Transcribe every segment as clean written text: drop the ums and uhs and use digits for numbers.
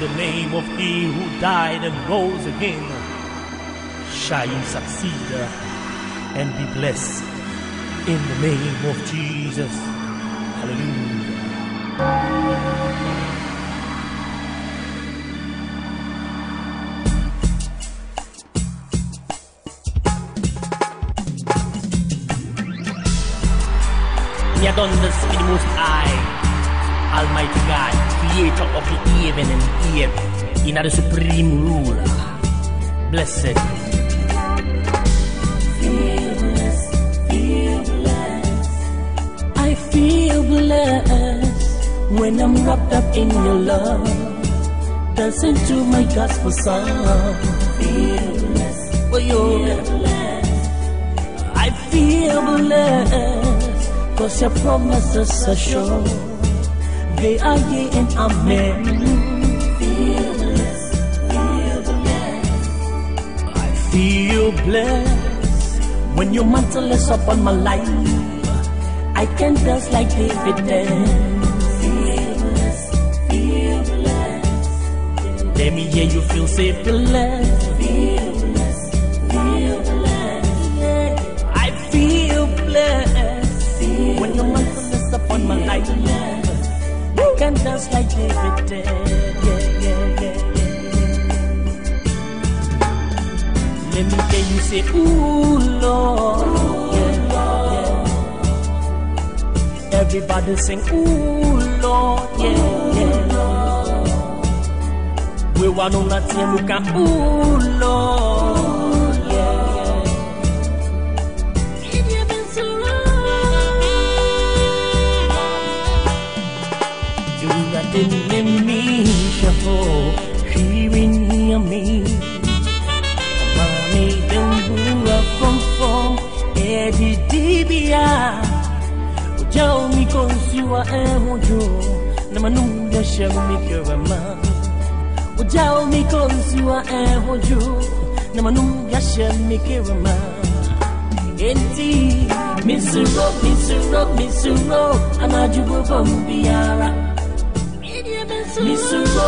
the name of He who died and rose again, shall you succeed and be blessed in the name of Jesus. Hallelujah. Me a done this for the Most High, Almighty God, Creator of the heaven and earth, in the supreme ruler. Blessed. I feel blessed when I'm wrapped up in your love, dancing to my gospel song. Feel blessed, for you. I feel blessed, 'cause your promises are sure. They are yea and amen. Feel blessed, feel blessed. I feel blessed when your mantle is upon my life. I can dance like David danced. Feel blessed, feel blessed. Let me hear you feel safe, blessed. Feel blessed, feel blessed. Yeah. I feel blessed when your mantle is upon my life. I can dance like David did. Yeah, yeah, yeah, yeah. Let me hear you say, ooh, Lord. Yeah, yeah. Everybody sing, ooh, Lord. Yeah, yeah. We want on that team, look at, ooh, Lord. Yeah, yeah. Didn't me shuffle, she been hear me. Mommy, don't move from Eddie Dibia. Ujao mi konsiwa ehojo, na manu ya shemi kirama. Ujao mi konsiwa ehojo, na manu ya shemi kirama. Enti, misuro, anajubo bombiara. Misuro,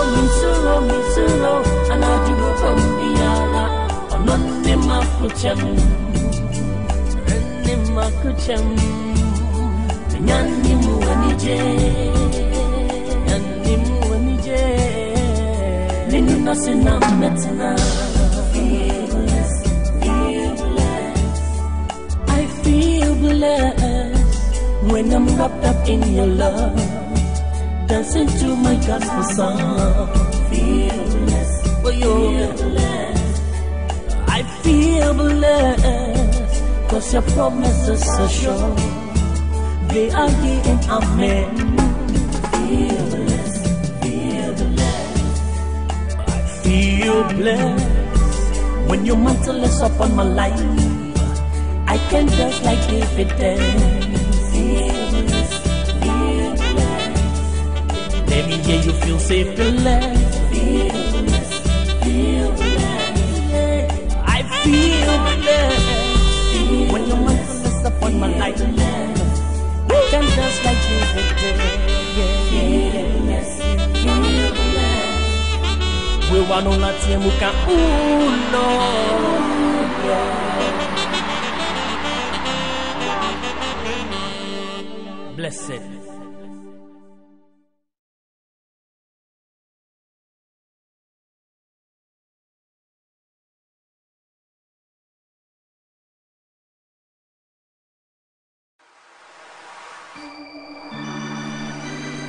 anajubo bombiara. Onone makucham, nyani muanije, ninu nasina metna. I feel blessed when I'm wrapped up in your love, dancing to my gospel song. Feel blessed, for you. I feel blessed, 'cause your promises are sure. They are yea and amen. Feel blessed, feel blessed. I feel blessed when your mantle is upon my life. I can dance like David danced. Feel blessed, feel blessed. Let me hear you feel safe, blessed. Feel blessed, feel blessed. Yeah. I feel blessed when your mantle is upon my life. I can dance like David did. Yeah, yeah, yes. Feel blessed. We want on that team, we can, ooh, Lord. Yeah. Blessed.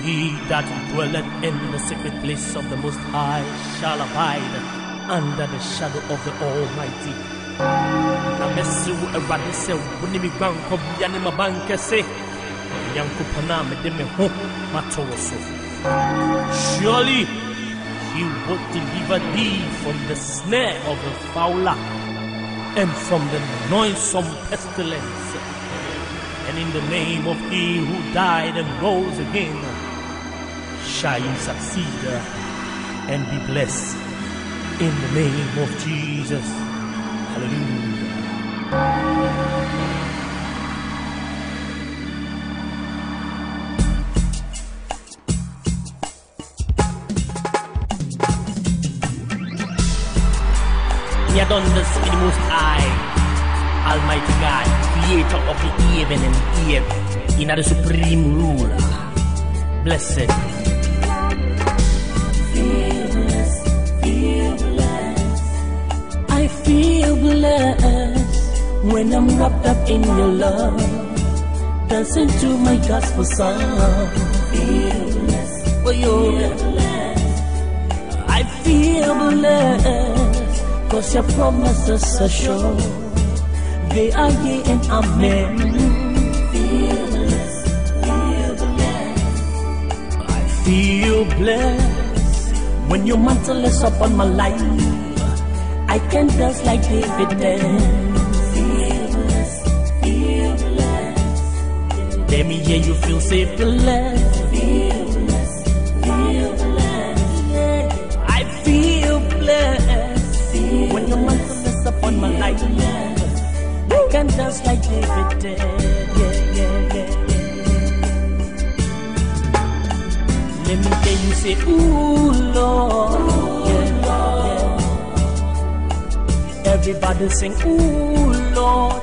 He that dwelleth in the secret place of the Most High shall abide under the shadow of the Almighty. Amesu erade se woni mi gban ko bia ne mabanka se yankopana me de me ho matoso. Surely he will deliver thee from the snare of the fowler and from the noisome pestilence. And in the name of He who died and rose again, shall you succeed and be blessed in the name of Jesus. Hallelujah. Me I done this for the Most High, Almighty God, creator of the heaven and earth, in the supreme ruler. Blessed. I feel blessed when I'm wrapped up in your love, dancing to my gospel song. For you, I feel blessed, 'cause your promises are sure. They are yea and amen. I feel blessed when your mantle is upon my life. I can dance like David danced. Let me hear you feel safe, blessed. I feel blessed when your mantle is upon my life. I can dance like David did. Let me hear you say, ooh, Lord. Everybody sing, ooh, Lord,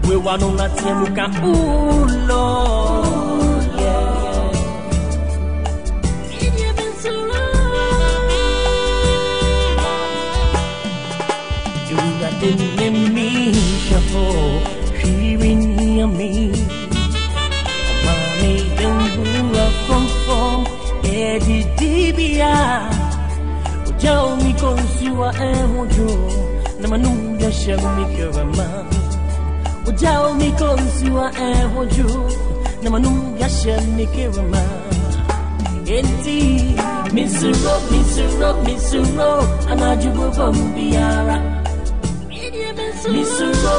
We want on that team, look at, ooh, Lord, You've been so long. You got in me, shuffle, she in me. Mommy, don't move from Eddie Dibia. Jao mi konsiwa mojo na manu ya shami kirama. Jao mi konsiwa mojo na manu ya shami kirama. Enti misuro anajubu bombiara. Misuro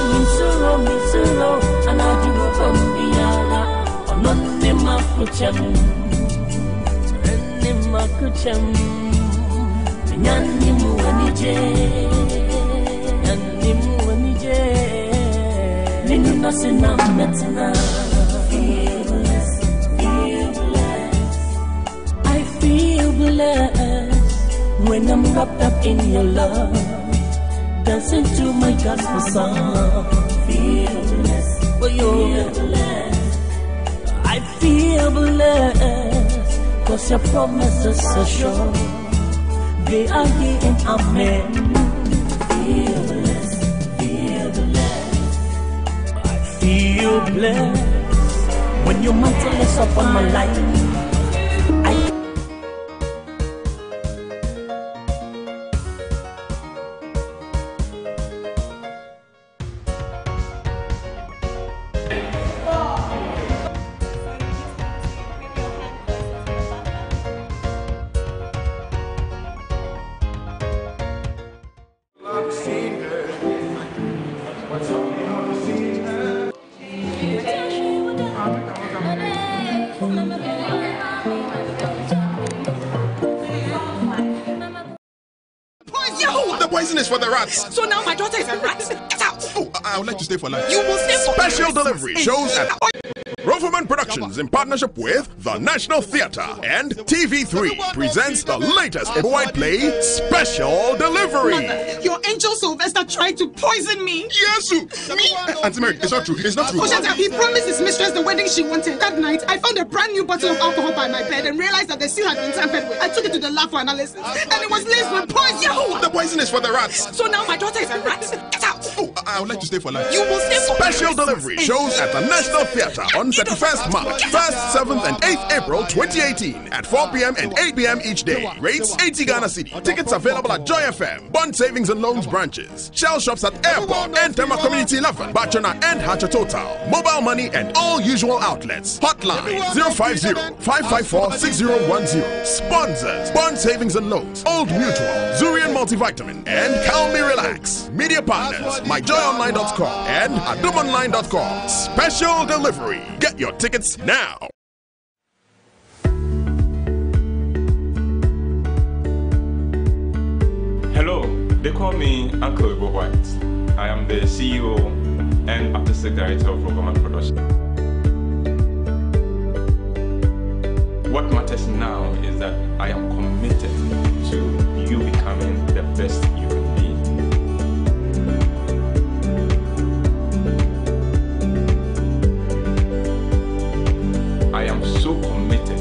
anajubu bombiara. Onone makucham. Nanimu anije Ninu nasina metina. I feel blessed when I'm wrapped up in your love, dancing to my gospel song. For you, I feel blessed, 'cause your promises are sure. They are yea and amen. I feel blessed when your mantle is upon my life. For the rats. So now my daughter is a rat. Get out! Oh, I would like to stay for life. You will stay for Special delivery shows at Roverman Productions in partnership with the National Theatre and TV3 presents the latest WHYTE play, Special Delivery. Mother, your angel Sylvester tried to poison me. Yes, me. Auntie Mary, it's not true. It's not true. Oshata, he promised his mistress the wedding she wanted. That night, I found a brand new bottle of alcohol by my bed and realized that the seal had been tampered with. I took it to the lab for analysis, and it was laced with poison. Yahoo! The poison is for the rats. So now my daughter is a rat. Get out! Oh, I would like to stay for life. You will stay for Special delivery shows at the National Theatre on 31st March, 1st, 7th, and 8th April 2018 at 4 p.m. and 8 p.m. each day. Rates 80 Ghana City. Tickets available at Joy FM, Bond Savings and Loans branches, Shell shops at Airport and Tema Community 11, Bachana and Hatcher Total, Mobile Money and all usual outlets. Hotline 050-554-6010. Sponsors: Bond Savings and Loans, Old Mutual, Zurian Multivitamin, and Calm Me Relax. Media partners: MyJoyOnline.com and AdumOnline.com. Special delivery. Get your tickets now. Hello, they call me Uncle WHYTE. I am the CEO and Artistic Director of Roverman Productions. What matters now is that I am committed to you becoming the best you can be. I am so committed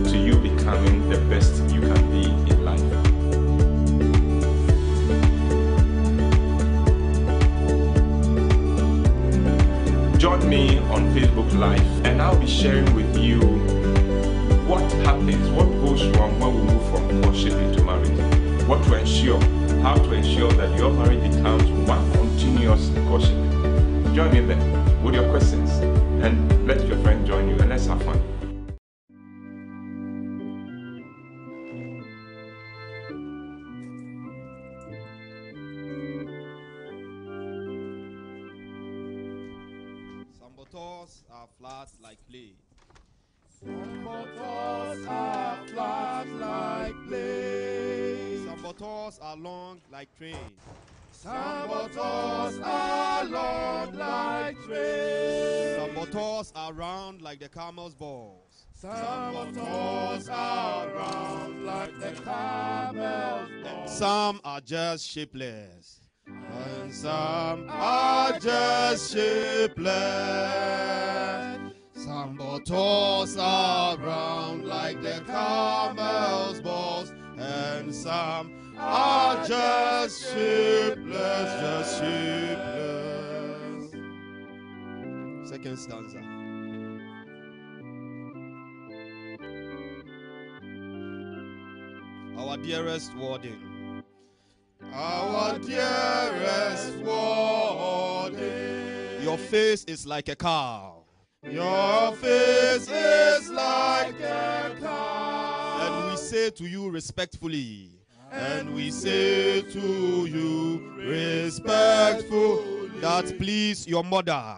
to you becoming the best you can be in life. Join me on Facebook Live, and I'll be sharing with you what happens, what goes wrong when we move from courtship into marriage, what to ensure, how to ensure that your marriage becomes one continuous courtship. Join me there with your questions, and let your friend join you, and let's have fun. Some bottles are flat like play. Some bottles are flat like play. Some bottles are long like train. Some bottles are long like train. Some bottles are round like the camel's balls. Some bottles are round like the camel's balls. Some are just shapeless. And some are just shapeless. Some bottles are round like the camel's balls, and some are just shapeless, just shapeless. Second stanza. Our dearest warden. Our dearest warden. Your face is like a cow. Your face is like a cow. And we say to you respectfully. And we say to you respectfully. That please your mother.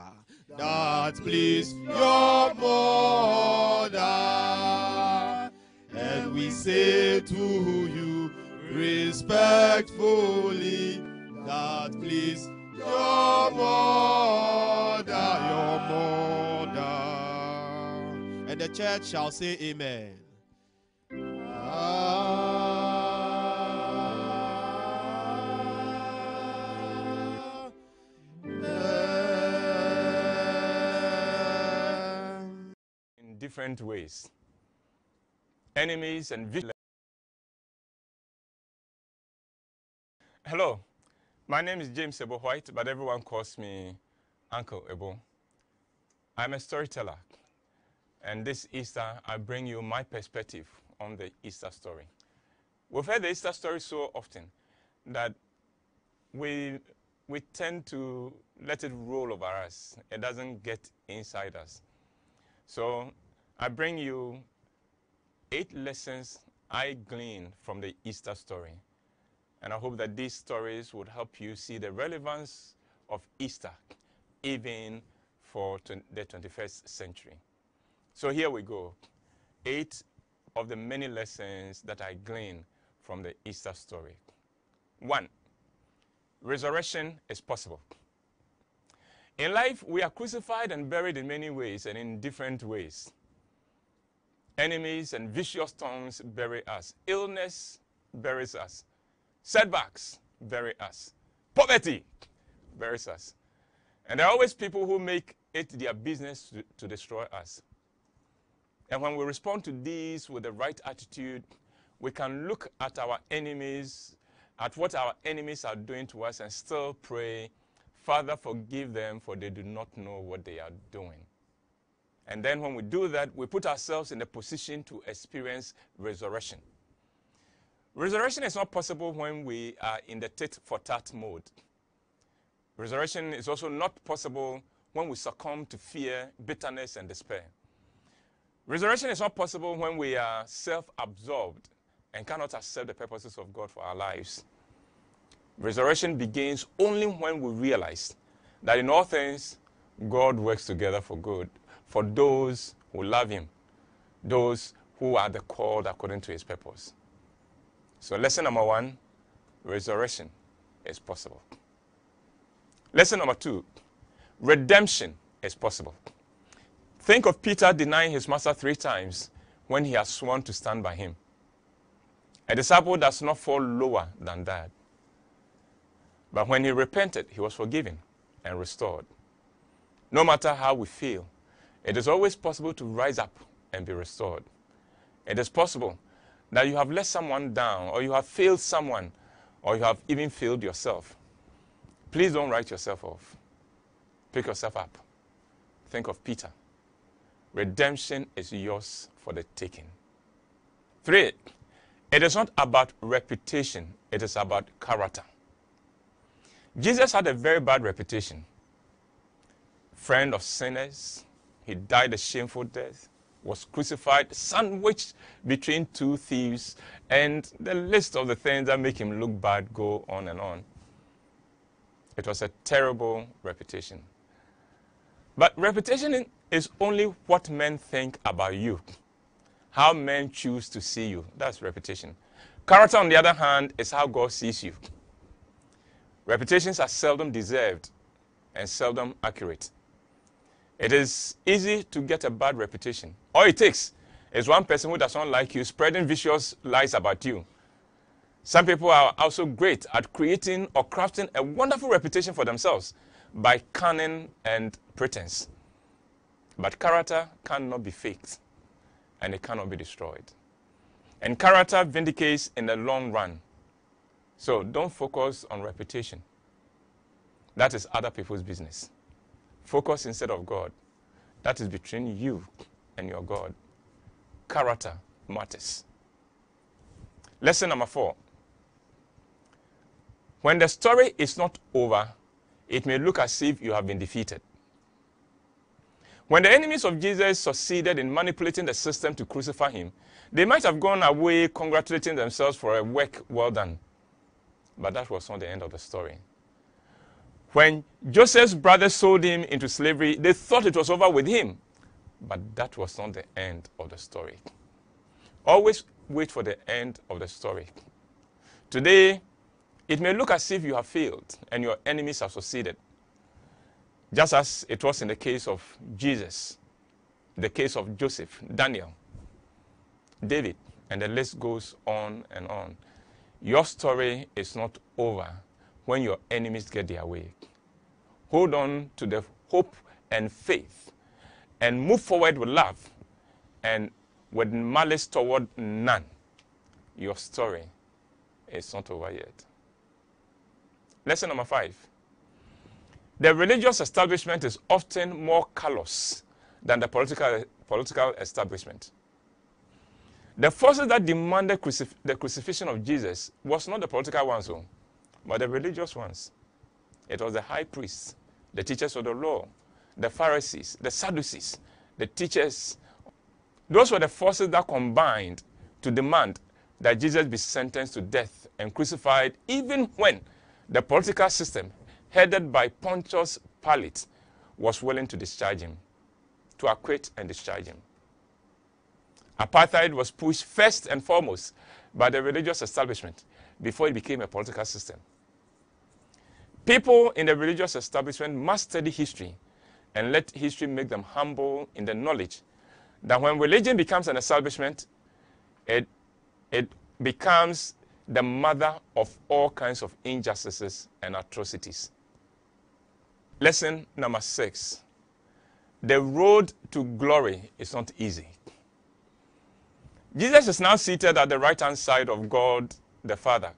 That please your mother. And we say to you respectfully. That please your mother. Your mother. And the church shall say amen. In different ways. Enemies and villains. Hello, my name is James Ebo White, but everyone calls me Uncle Ebo. I'm a storyteller, and this Easter I bring you my perspective on the Easter story. We've heard the Easter story so often that we tend to let it roll over us. It doesn't get inside us. So I bring you 8 lessons I gleaned from the Easter story. And I hope that these stories would help you see the relevance of Easter, even for the 21st century. So here we go. 8 of the many lessons that I gleaned from the Easter story. 1, resurrection is possible. In life, we are crucified and buried in many ways and in different ways. Enemies and vicious tongues bury us. Illness buries us. Setbacks bury us. Poverty buries us. And there are always people who make it their business to destroy us. And when we respond to these with the right attitude, we can look at our enemies, at what our enemies are doing to us, and still pray, Father, forgive them, for they do not know what they are doing. And then when we do that, we put ourselves in a position to experience resurrection. Resurrection is not possible when we are in the tit-for-tat mode. Resurrection is also not possible when we succumb to fear, bitterness, and despair. Resurrection is not possible when we are self-absorbed and cannot accept the purposes of God for our lives. Resurrection begins only when we realize that in all things, God works together for good, for those who love him, those who are the called according to his purpose. So lesson number 1, resurrection is possible. Lesson number 2, redemption is possible. Think of Peter denying his master 3 times when he has sworn to stand by him. A disciple does not fall lower than that. But when he repented, he was forgiven and restored. No matter how we feel, it is always possible to rise up and be restored. It is possible that you have let someone down, or you have failed someone, or you have even failed yourself. Please don't write yourself off. Pick yourself up. Think of Peter. Redemption is yours for the taking. 3, it is not about reputation, it is about character. Jesus had a very bad reputation. Friend of sinners, he died a shameful death, was crucified, sandwiched between 2 thieves, and the list of the things that make him look bad go on and on. It was a terrible reputation. But reputation is only what men think about you. How men choose to see you. That's reputation. Character, on the other hand, is how God sees you. Reputations are seldom deserved and seldom accurate. It is easy to get a bad reputation. All it takes is one person who does not like you spreading vicious lies about you. Some people are also great at creating or crafting a wonderful reputation for themselves by cunning and pretense. But character cannot be faked, and it cannot be destroyed. And character vindicates in the long run. So don't focus on reputation. That is other people's business. Focus instead of God. That is between you and your God. Character matters. Lesson number 4. When the story is not over, it may look as if you have been defeated. When the enemies of Jesus succeeded in manipulating the system to crucify him, they might have gone away congratulating themselves for a work well done. But that was not the end of the story. When Joseph's brothers sold him into slavery, they thought it was over with him. But that was not the end of the story. Always wait for the end of the story. Today, it may look as if you have failed and your enemies have succeeded. Just as it was in the case of Jesus, the case of Joseph, Daniel, David, and the list goes on and on. Your story is not over when your enemies get their way. Hold on to the hope and faith and move forward with love and with malice toward none. Your story is not over yet. Lesson number 5. The religious establishment is often more callous than the political establishment. The forces that demanded the crucifixion of Jesus was not the political ones, but the religious ones. It was the high priests, the teachers of the law, the Pharisees, the Sadducees, the teachers. Those were the forces that combined to demand that Jesus be sentenced to death and crucified, even when the political system, headed by Pontius Pilate, was willing to discharge him, to acquit and discharge him. Apartheid was pushed first and foremost by the religious establishment before it became a political system. People in the religious establishment must study history and let history make them humble in the knowledge that when religion becomes an establishment, it becomes the mother of all kinds of injustices and atrocities. Lesson number 6. The road to glory is not easy. Jesus is now seated at the right-hand side of God the Father.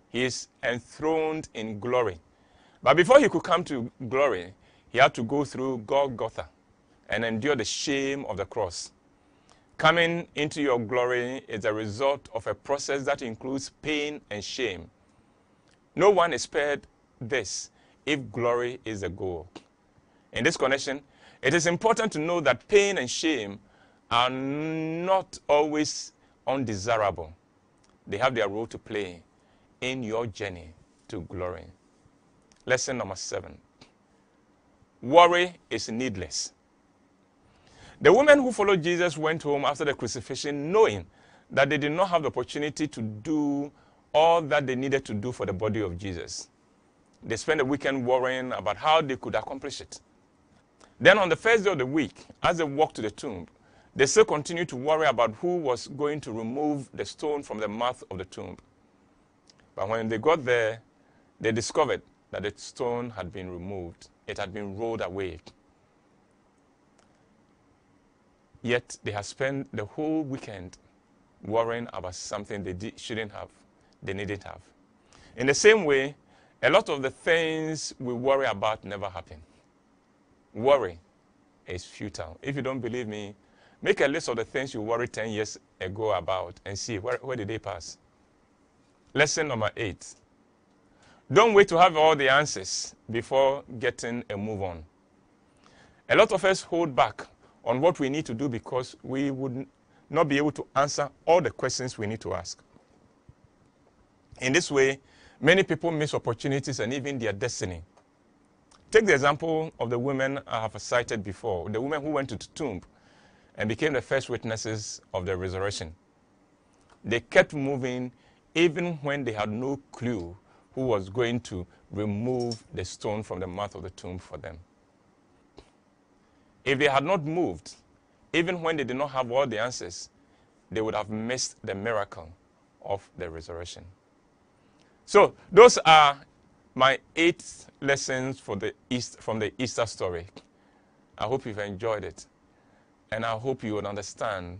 He is enthroned in glory. But before he could come to glory, he had to go through Golgotha and endure the shame of the cross. Coming into your glory is a result of a process that includes pain and shame. No one is spared this if glory is the goal. In this connection, it is important to know that pain and shame are not always undesirable. They have their role to play in your journey to glory. Lesson number 7. Worry is needless. The women who followed Jesus went home after the crucifixion knowing that they did not have the opportunity to do all that they needed to do for the body of Jesus. They spent the weekend worrying about how they could accomplish it. Then on the first day of the week, as they walked to the tomb, they still continued to worry about who was going to remove the stone from the mouth of the tomb. But when they got there, they discovered that the stone had been removed. It had been rolled away. Yet they had spent the whole weekend worrying about something they shouldn't have, they needn't have. In the same way, a lot of the things we worry about never happen. Worry is futile. If you don't believe me, make a list of the things you worried 10 years ago about and see where did they pass. Lesson number 8. Don't wait to have all the answers before getting a move on. A lot of us hold back on what we need to do because we would not be able to answer all the questions we need to ask. In this way, many people miss opportunities and even their destiny. Take the example of the women I have cited before, the women who went to the tomb and became the first witnesses of the resurrection. They kept moving even when they had no clue who was going to remove the stone from the mouth of the tomb for them. If they had not moved, even when they did not have all the answers, they would have missed the miracle of the resurrection. So those are my 8 lessons from the Easter story. I hope you've enjoyed it. And I hope you would understand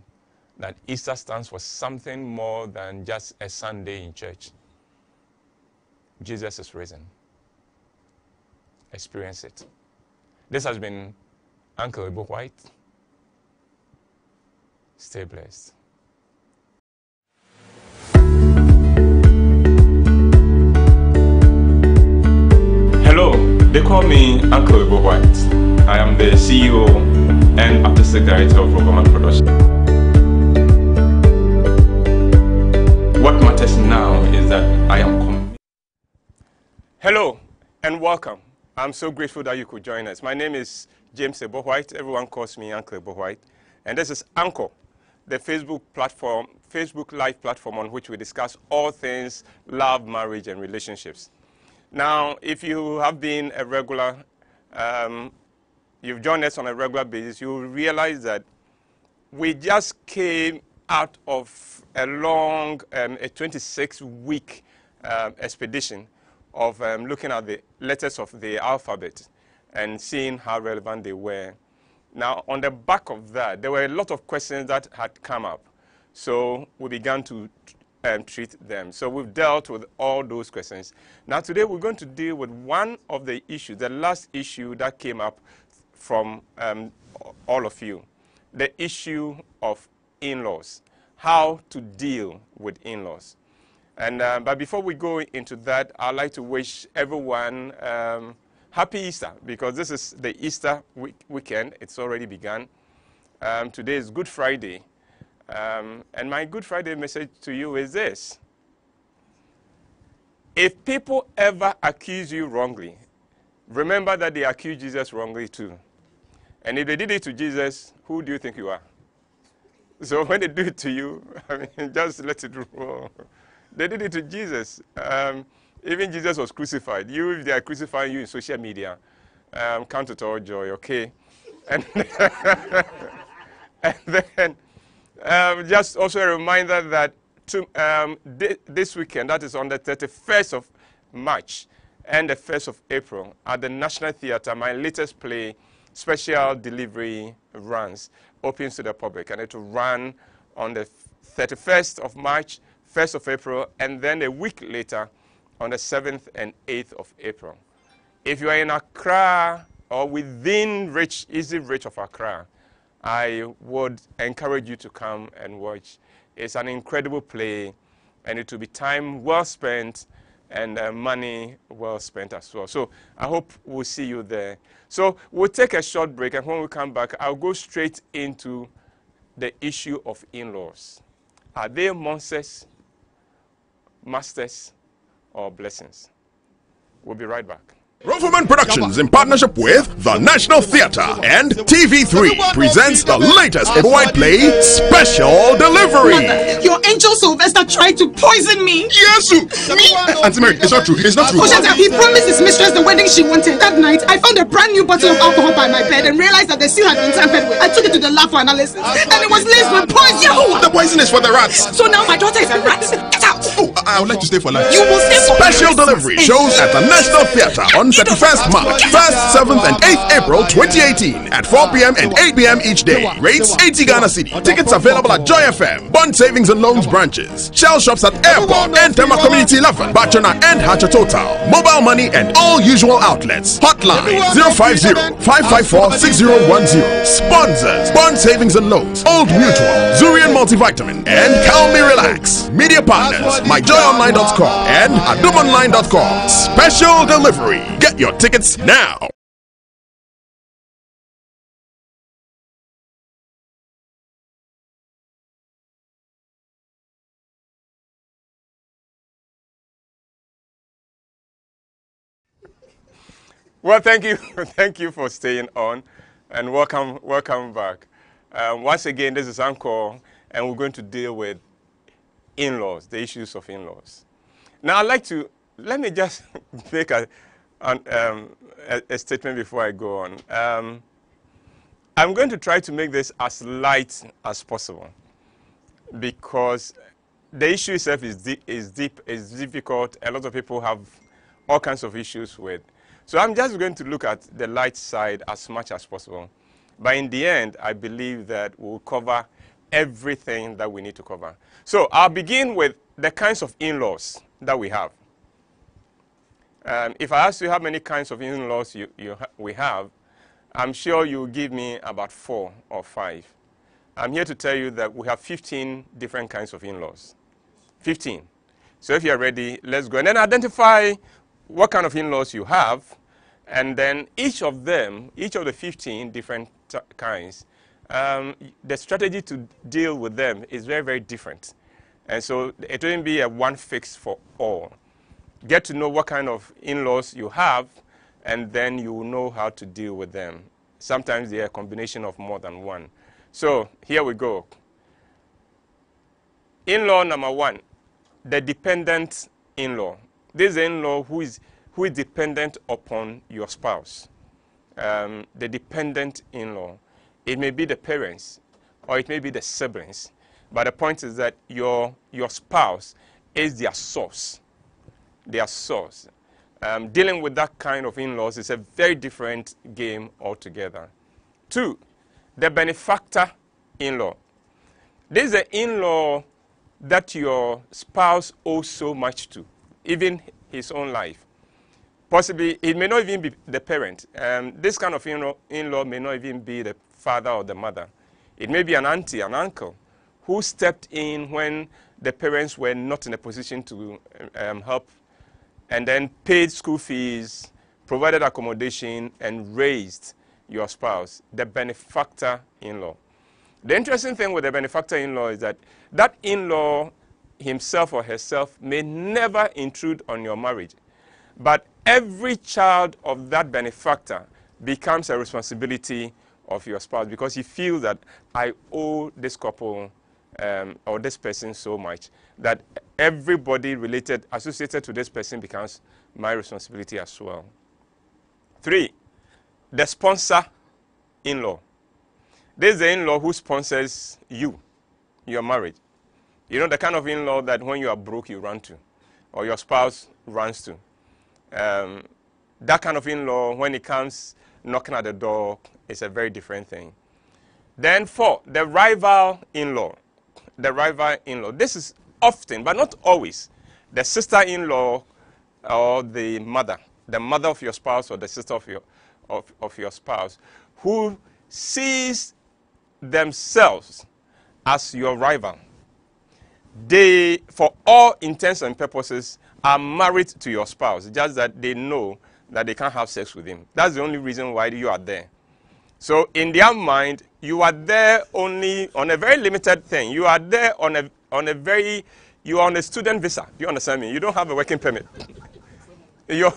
that Easter stands for something more than just a Sunday in church. Jesus is risen. Experience it. This has been Uncle WHYTE. Stay blessed. Hello, they call me Uncle WHYTE. I am the CEO and Artistic Director of Roverman Production. What matters now is that I am committed. Hello and welcome. I'm so grateful that you could join us. My name is James WHYTE. Everyone calls me Uncle WHYTE. And this is ENCORE, the Facebook Live platform on which we discuss all things love, marriage, and relationships. Now, if you have been a regular, you've joined us on a regular basis, you will realize that we just came out of a long, a 26-week expedition of looking at the letters of the alphabet and seeing how relevant they were. Now, on the back of that, there were a lot of questions that had come up. So we began to treat them. So we've dealt with all those questions. Now, today we're going to deal with one of the issues, the last issue that came up from all of you, the issue of in-laws, how to deal with in-laws. And but before we go into that, I'd like to wish everyone happy Easter, because this is the Easter weekend. It's already begun. Today is Good Friday. And my Good Friday message to you is this. If people ever accuse you wrongly, remember that they accused Jesus wrongly too. And if they did it to Jesus, who do you think you are? So when they do it to you, I mean, just let it roll. They did it to Jesus. Even Jesus was crucified. If they are crucifying you in social media, count it all joy, okay? And, and then just also a reminder that this weekend, that is on the 31st of March and the 1st of April, at the National Theatre, my latest play, Special Delivery Runs, opens to the public. And it will run on the 31st of March, 1st of April, and then a week later on the 7th and 8th of April. If you are in Accra or within easy reach of Accra, I would encourage you to come and watch. It's an incredible play, and it will be time well spent and money well spent as well. So I hope we'll see you there. So we'll take a short break, and when we come back, I'll go straight into the issue of in-laws. Are they monsters, masters, or blessings? We'll be right back. Roverman Productions, in partnership with the National Theatre and TV3, presents the latest WHYTE play, Special Delivery. Your angel Sylvester had tried to poison me. Yes, me. Auntie Mary, it's not true. It's not true. Oshata, he promised his mistress the wedding she wanted. That night, I found a brand new bottle of alcohol by my bed and realized that the seal had been tampered with. I took it to the lab for analysis, and it was laced with poison. The poison is for the rats. So now my daughter is a rat. Get out. Oh, I would like to stay for lunch. You will stay for Special delivery shows at the National Theatre on 31st March, 1st, 7th, and 8th April 2018 at 4 p.m. and 8 p.m. each day. Rates 80 Ghana City. Tickets available at Joy FM, Bond Savings and Loans branches, Shell shops at Airport and Tema Community 11, Bachana and Hatcher Total, mobile money and all usual outlets. Hotline 050-554-6010. Sponsors: Bond Savings and Loans, Old Mutual, Zurian Multivitamin, and Calm Me Relax. Media partners: MyJoyOnline.com and AdumOnline.com. Special delivery. Get your tickets now. Well, thank you for staying on, and welcome back. Once again, this is ENCORE, and we're going to deal with in-laws, the issues of in-laws. Now, let me just make a statement before I go on. I'm going to try to make this as light as possible, because the issue itself is difficult. A lot of people have all kinds of issues with. So I'm just going to look at the light side as much as possible. But in the end, I believe that we'll cover everything that we need to cover. So I'll begin with the kinds of in-laws that we have. If I ask you how many kinds of in-laws we have, I'm sure you'll give me about 4 or 5. I'm here to tell you that we have 15 different kinds of in-laws. 15. So if you're ready, let's go. And then identify what kind of in-laws you have, and then each of the 15 different kinds, the strategy to deal with them is very, very different. And so it won't be a one fix for all. Get to know what kind of in-laws you have, and then you will know how to deal with them. Sometimes they are a combination of more than one. So here we go. In-law number 1, the dependent in-law. This is an in-law who is dependent upon your spouse. The dependent in-law. It may be the parents, or it may be the siblings. But the point is that your spouse is their source. Their source. Dealing with that kind of in-laws is a very different game altogether. 2, the benefactor in-law. This is an in-law that your spouse owes so much to, even his own life. Possibly, it may not even be the parent. This kind of in-law may not even be the father or the mother. It may be an auntie, an uncle, who stepped in when the parents were not in a position to help, and then paid school fees, provided accommodation, and raised your spouse, the benefactor in-law. The interesting thing with the benefactor in-law is that that in-law himself or herself may never intrude on your marriage. But every child of that benefactor becomes a responsibility of your spouse, because he feels that I owe this couple or this person so much that everybody associated to this person becomes my responsibility as well. 3, the sponsor in-law. This is the in-law who sponsors you, your marriage. You know, the kind of in-law that when you are broke, you run to, or your spouse runs to. That kind of in-law, when it comes knocking at the door, is a very different thing. Then 4, the rival in-law. The rival in-law. This is often, but not always, the sister-in-law or the mother of your spouse or the sister of your spouse, who sees themselves as your rival. They, for all intents and purposes, are married to your spouse, just that they know that they can't have sex with him. That's the only reason why you are there. So in their mind, you are there only on a very limited thing. You are there you are on a student visa. Do you understand me? You don't have a working permit. Your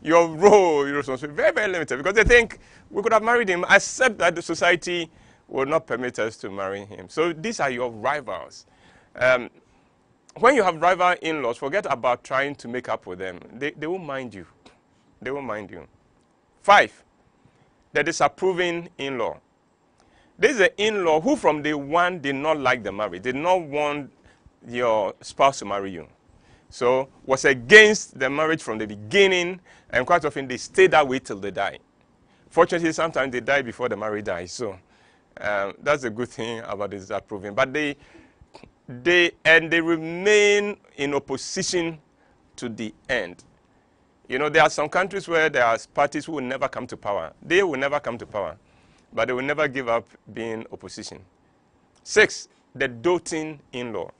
role, your responsibility, very, very limited, because they think we could have married him, except that the society will not permit us to marry him. So these are your rivals. when you have rival in-laws, forget about trying to make up with them. They won't mind you. They won't mind you. 5, the disapproving in-law. This is an in-law who from day one did not like the marriage, did not want your spouse to marry you. So was against the marriage from the beginning, and quite often they stay that way till they die. Fortunately, sometimes they die before the marriage dies. So that's a good thing about this disapproving. But they remain in opposition to the end. You know, there are some countries where there are parties who will never come to power. They will never come to power, but they will never give up being opposition. 6, the doting in-law.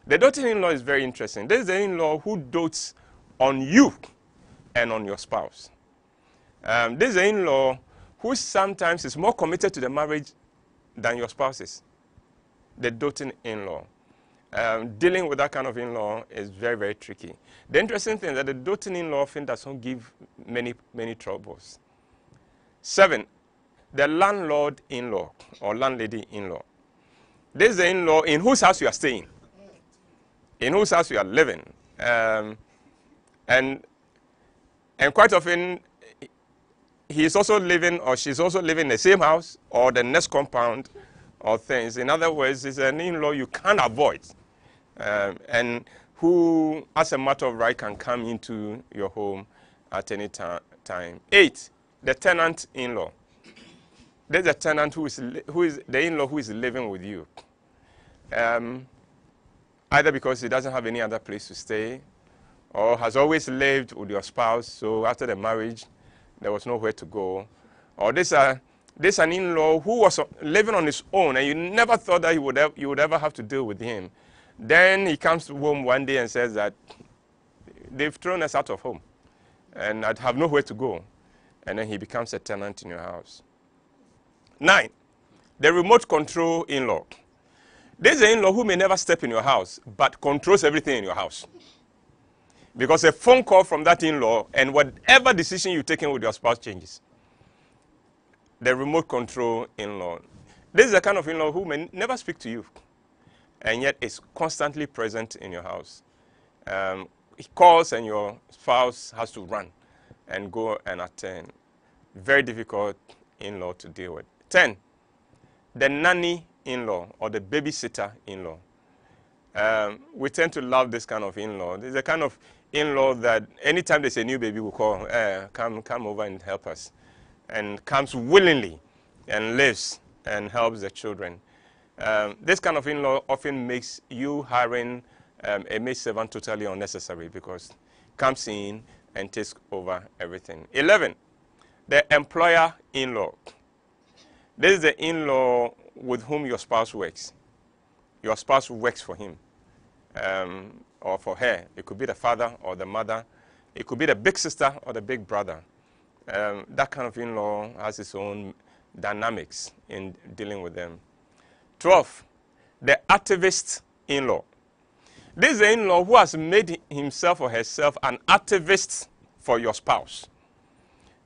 The doting in-law is very interesting. This is the in-law who dotes on you and on your spouse. This is the in-law who sometimes is more committed to the marriage than your spouse is. The doting in-law. Dealing with that kind of in-law is very, very tricky. The interesting thing is that the doting in-law often doesn't give many, many troubles. 7, the landlord in-law or landlady in-law. This is the in-law in whose house you are staying, in whose house you are living. And quite often, he is also living or she's also living in the same house or the next compound or things. In other words, it's an in-law you can't avoid. And who, as a matter of right, can come into your home at any time. 8, the tenant in-law. There's a tenant who is the in-law who is living with you. Either because he doesn't have any other place to stay, or has always lived with your spouse, so after the marriage, there was nowhere to go. Or there's an in-law who was living on his own, and you never thought that you would ever have to deal with him. Then he comes home one day and says that they've thrown us out of home, and I'd have nowhere to go. And then he becomes a tenant in your house. 9, the remote control in-law. There's an in-law who may never step in your house, but controls everything in your house. Because a phone call from that in-law and whatever decision you're taking with your spouse changes. The remote control in-law. This is the kind of in-law who may never speak to you, and yet is constantly present in your house. He calls and your spouse has to run and go and attend. Very difficult in-law to deal with. 10, the nanny in-law or the babysitter in-law. We tend to love this kind of in-law. There's a kind of in-law that anytime there's a new baby, we call, come over and help us. And comes willingly and lives and helps the children. This kind of in-law often makes you hiring a maidservant totally unnecessary because comes in and takes over everything. 11, the employer in-law. This is the in-law with whom your spouse works. Your spouse works for him or for her. It could be the father or the mother. It could be the big sister or the big brother. That kind of in-law has its own dynamics in dealing with them. 12, the activist in-law. This is the in-law who has made himself or herself an activist for your spouse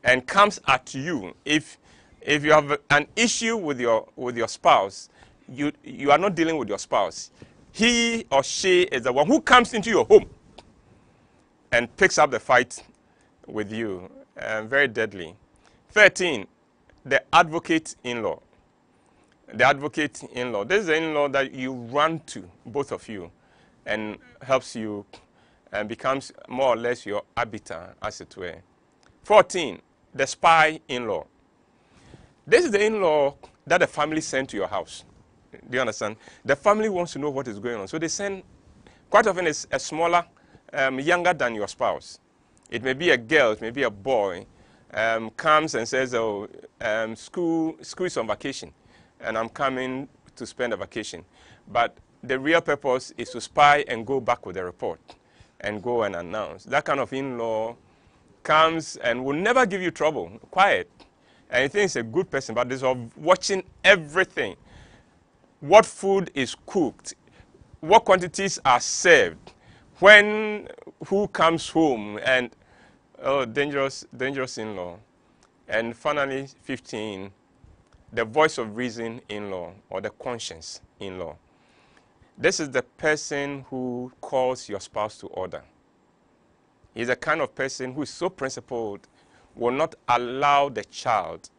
and comes at you. If you have an issue with your spouse, you are not dealing with your spouse. He or she is the one who comes into your home and picks up the fight with you. Very deadly. 13, the advocate in-law. The advocate in-law. This is the in-law that you run to, both of you, and helps you and becomes more or less your arbiter, as it were. 14, the spy in-law. This is the in-law that the family sent to your house. Do you understand? The family wants to know what is going on. So they send, quite often it's a smaller, younger than your spouse. It may be a girl, it may be a boy, comes and says, oh, school is on vacation, and I'm coming to spend a vacation. But the real purpose is to spy and go back with a report and go and announce. That kind of in-law comes and will never give you trouble, quiet. And he thinks he's a good person, but he's watching everything. What food is cooked, what quantities are served, who comes home, and dangerous in-law. And finally, 15, the voice of reason in-law or the conscience in-law. This is the person who calls your spouse to order. He's the kind of person who is so principled, will not allow the child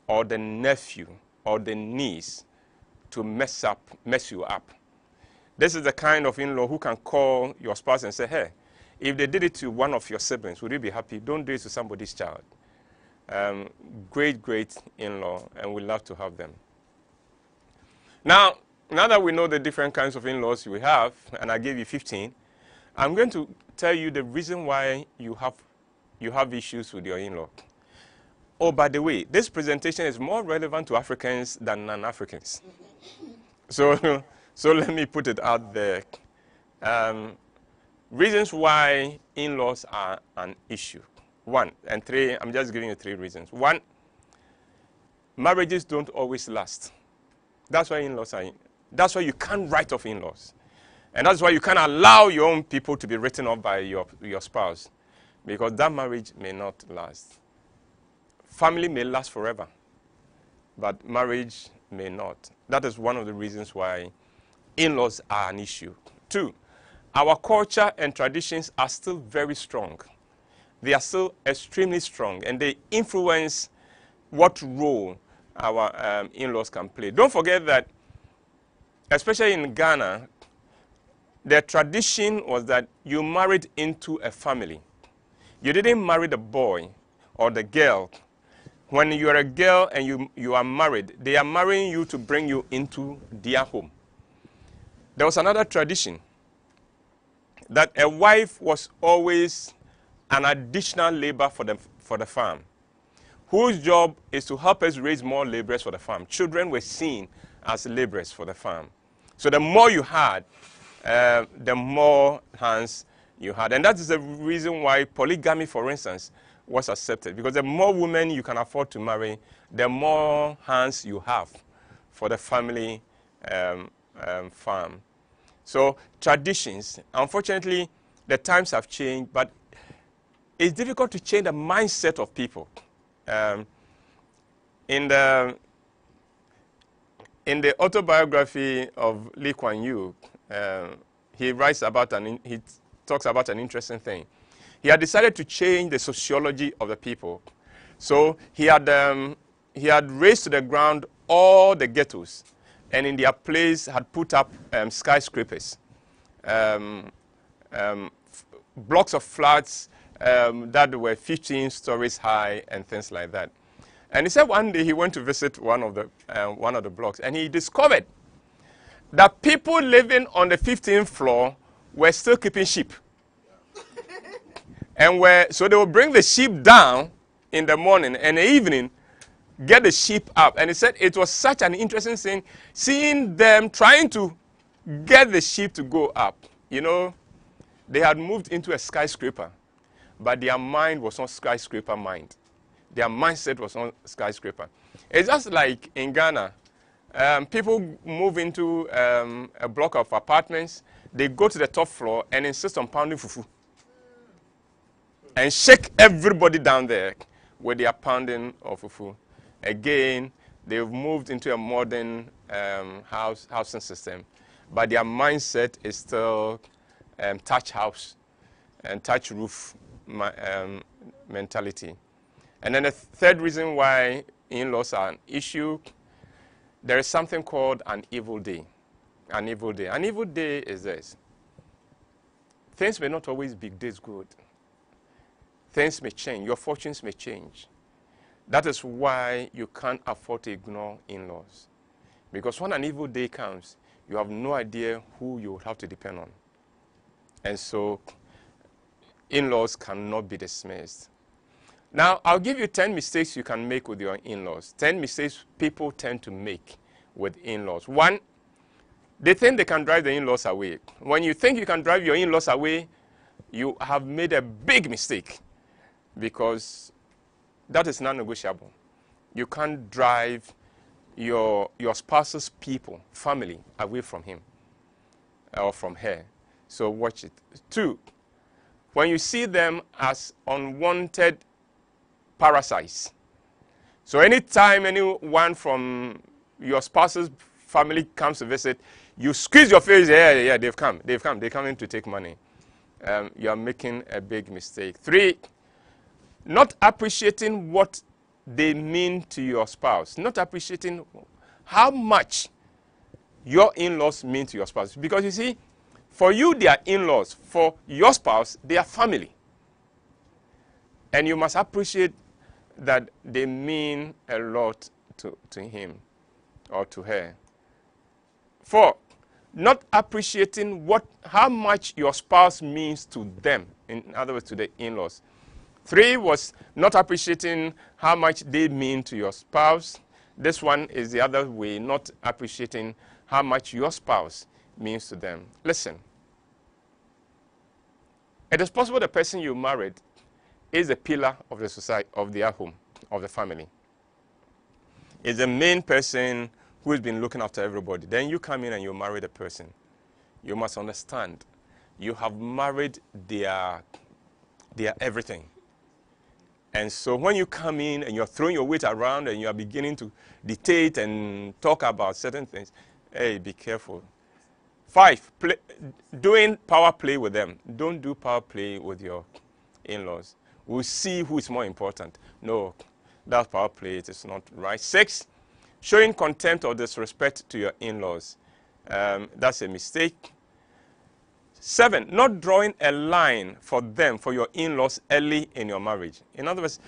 or the nephew or the niece to mess you up. This is the kind of in-law who can call your spouse and say, hey, if they did it to one of your siblings, would you be happy? Don't do it to somebody's child. Great in-law, and we love to have them. Now that we know the different kinds of in-laws we have, and I gave you 15, I'm going to tell you the reason why you have issues with your in-law. Oh, by the way, this presentation is more relevant to Africans than non-Africans. So let me put it out there. Reasons why in-laws are an issue. 1 and 3, I'm just giving you 3 reasons. 1, marriages don't always last. That's why in-laws are that's why you can't write off in-laws. And that's why you can't allow your own people to be written off by your spouse. Because that marriage may not last. Family may last forever, but marriage may not. That is one of the reasons why in-laws are an issue. 2, our culture and traditions are still very strong. They are still extremely strong, and they influence what role our in-laws can play. Don't forget that, especially in Ghana, the tradition was that you married into a family. You didn't marry the boy or the girl. When you are a girl and you are married, they are marrying you to bring you into their home. There was another tradition that a wife was always an additional labor for the farm, whose job is to help us raise more laborers for the farm. Children were seen as laborers for the farm. So the more you had, the more hands you had. And that is the reason why polygamy, for instance, was accepted. Because the more women you can afford to marry, the more hands you have for the family farm. So traditions, unfortunately, the times have changed, but it's difficult to change the mindset of people. In the autobiography of Lee Kuan Yew, he talks about an interesting thing. He had decided to change the sociology of the people. So he had raised to the ground all the ghettos, and in their place had put up skyscrapers, blocks of flats that were 15 stories high and things like that. And he said one day he went to visit one of the blocks, and he discovered that people living on the 15th floor were still keeping sheep. So they would bring the sheep down in the morning, and in the evening get the sheep up. And he said it was such an interesting thing, seeing them trying to get the sheep to go up. You know, they had moved into a skyscraper, but their mind was on skyscraper mind. Their mindset was on skyscraper. It's just like in Ghana. People move into a block of apartments. They go to the top floor and insist on pounding fufu. And shake everybody down there with their pounding of fufu. Again, they've moved into a modern housing system. But their mindset is still touch house and touch roof mentality. And then the third reason why in-laws are an issue, there is something called an evil day. An evil day. An evil day is this. Things may not always be this good. Things may change. Your fortunes may change. That is why you can't afford to ignore in-laws. Because when an evil day comes, you have no idea who you would have to depend on. And so, in-laws cannot be dismissed. Now, I'll give you 10 mistakes you can make with your in-laws. 10 mistakes people tend to make with in-laws. 1, they think they can drive the in-laws away. When you think you can drive your in-laws away, you have made a big mistake, because that is non-negotiable. You can't drive your spouse's people, family, away from him or from her. So watch it. 2, when you see them as unwanted parasites. So anytime anyone from your spouse's family comes to visit, You squeeze your face, yeah, they're coming to take money. You are making a big mistake. 3, not appreciating what they mean to your spouse. Not appreciating how much your in-laws mean to your spouse. Because you see, for you, they are in-laws. For your spouse, they are family. And you must appreciate that they mean a lot to him or to her. 4, not appreciating how much your spouse means to them. In other words, to the in-laws. 3 was not appreciating how much they mean to your spouse. This one is the other way, not appreciating how much your spouse means to them. Listen, it is possible the person you married is a pillar of the society, of their home, of the family. Is the main person who's been looking after everybody. Then you come in and you marry the person. You must understand, you have married their everything. And so when you come in and you're throwing your weight around and you are beginning to dictate and talk about certain things, hey, be careful. 5, doing power play with them. Don't do power play with your in-laws. We'll see who is more important. No, that power play, it is not right. 6, showing contempt or disrespect to your in-laws. That's a mistake. 7, not drawing a line for them, for your in-laws early in your marriage. In other words,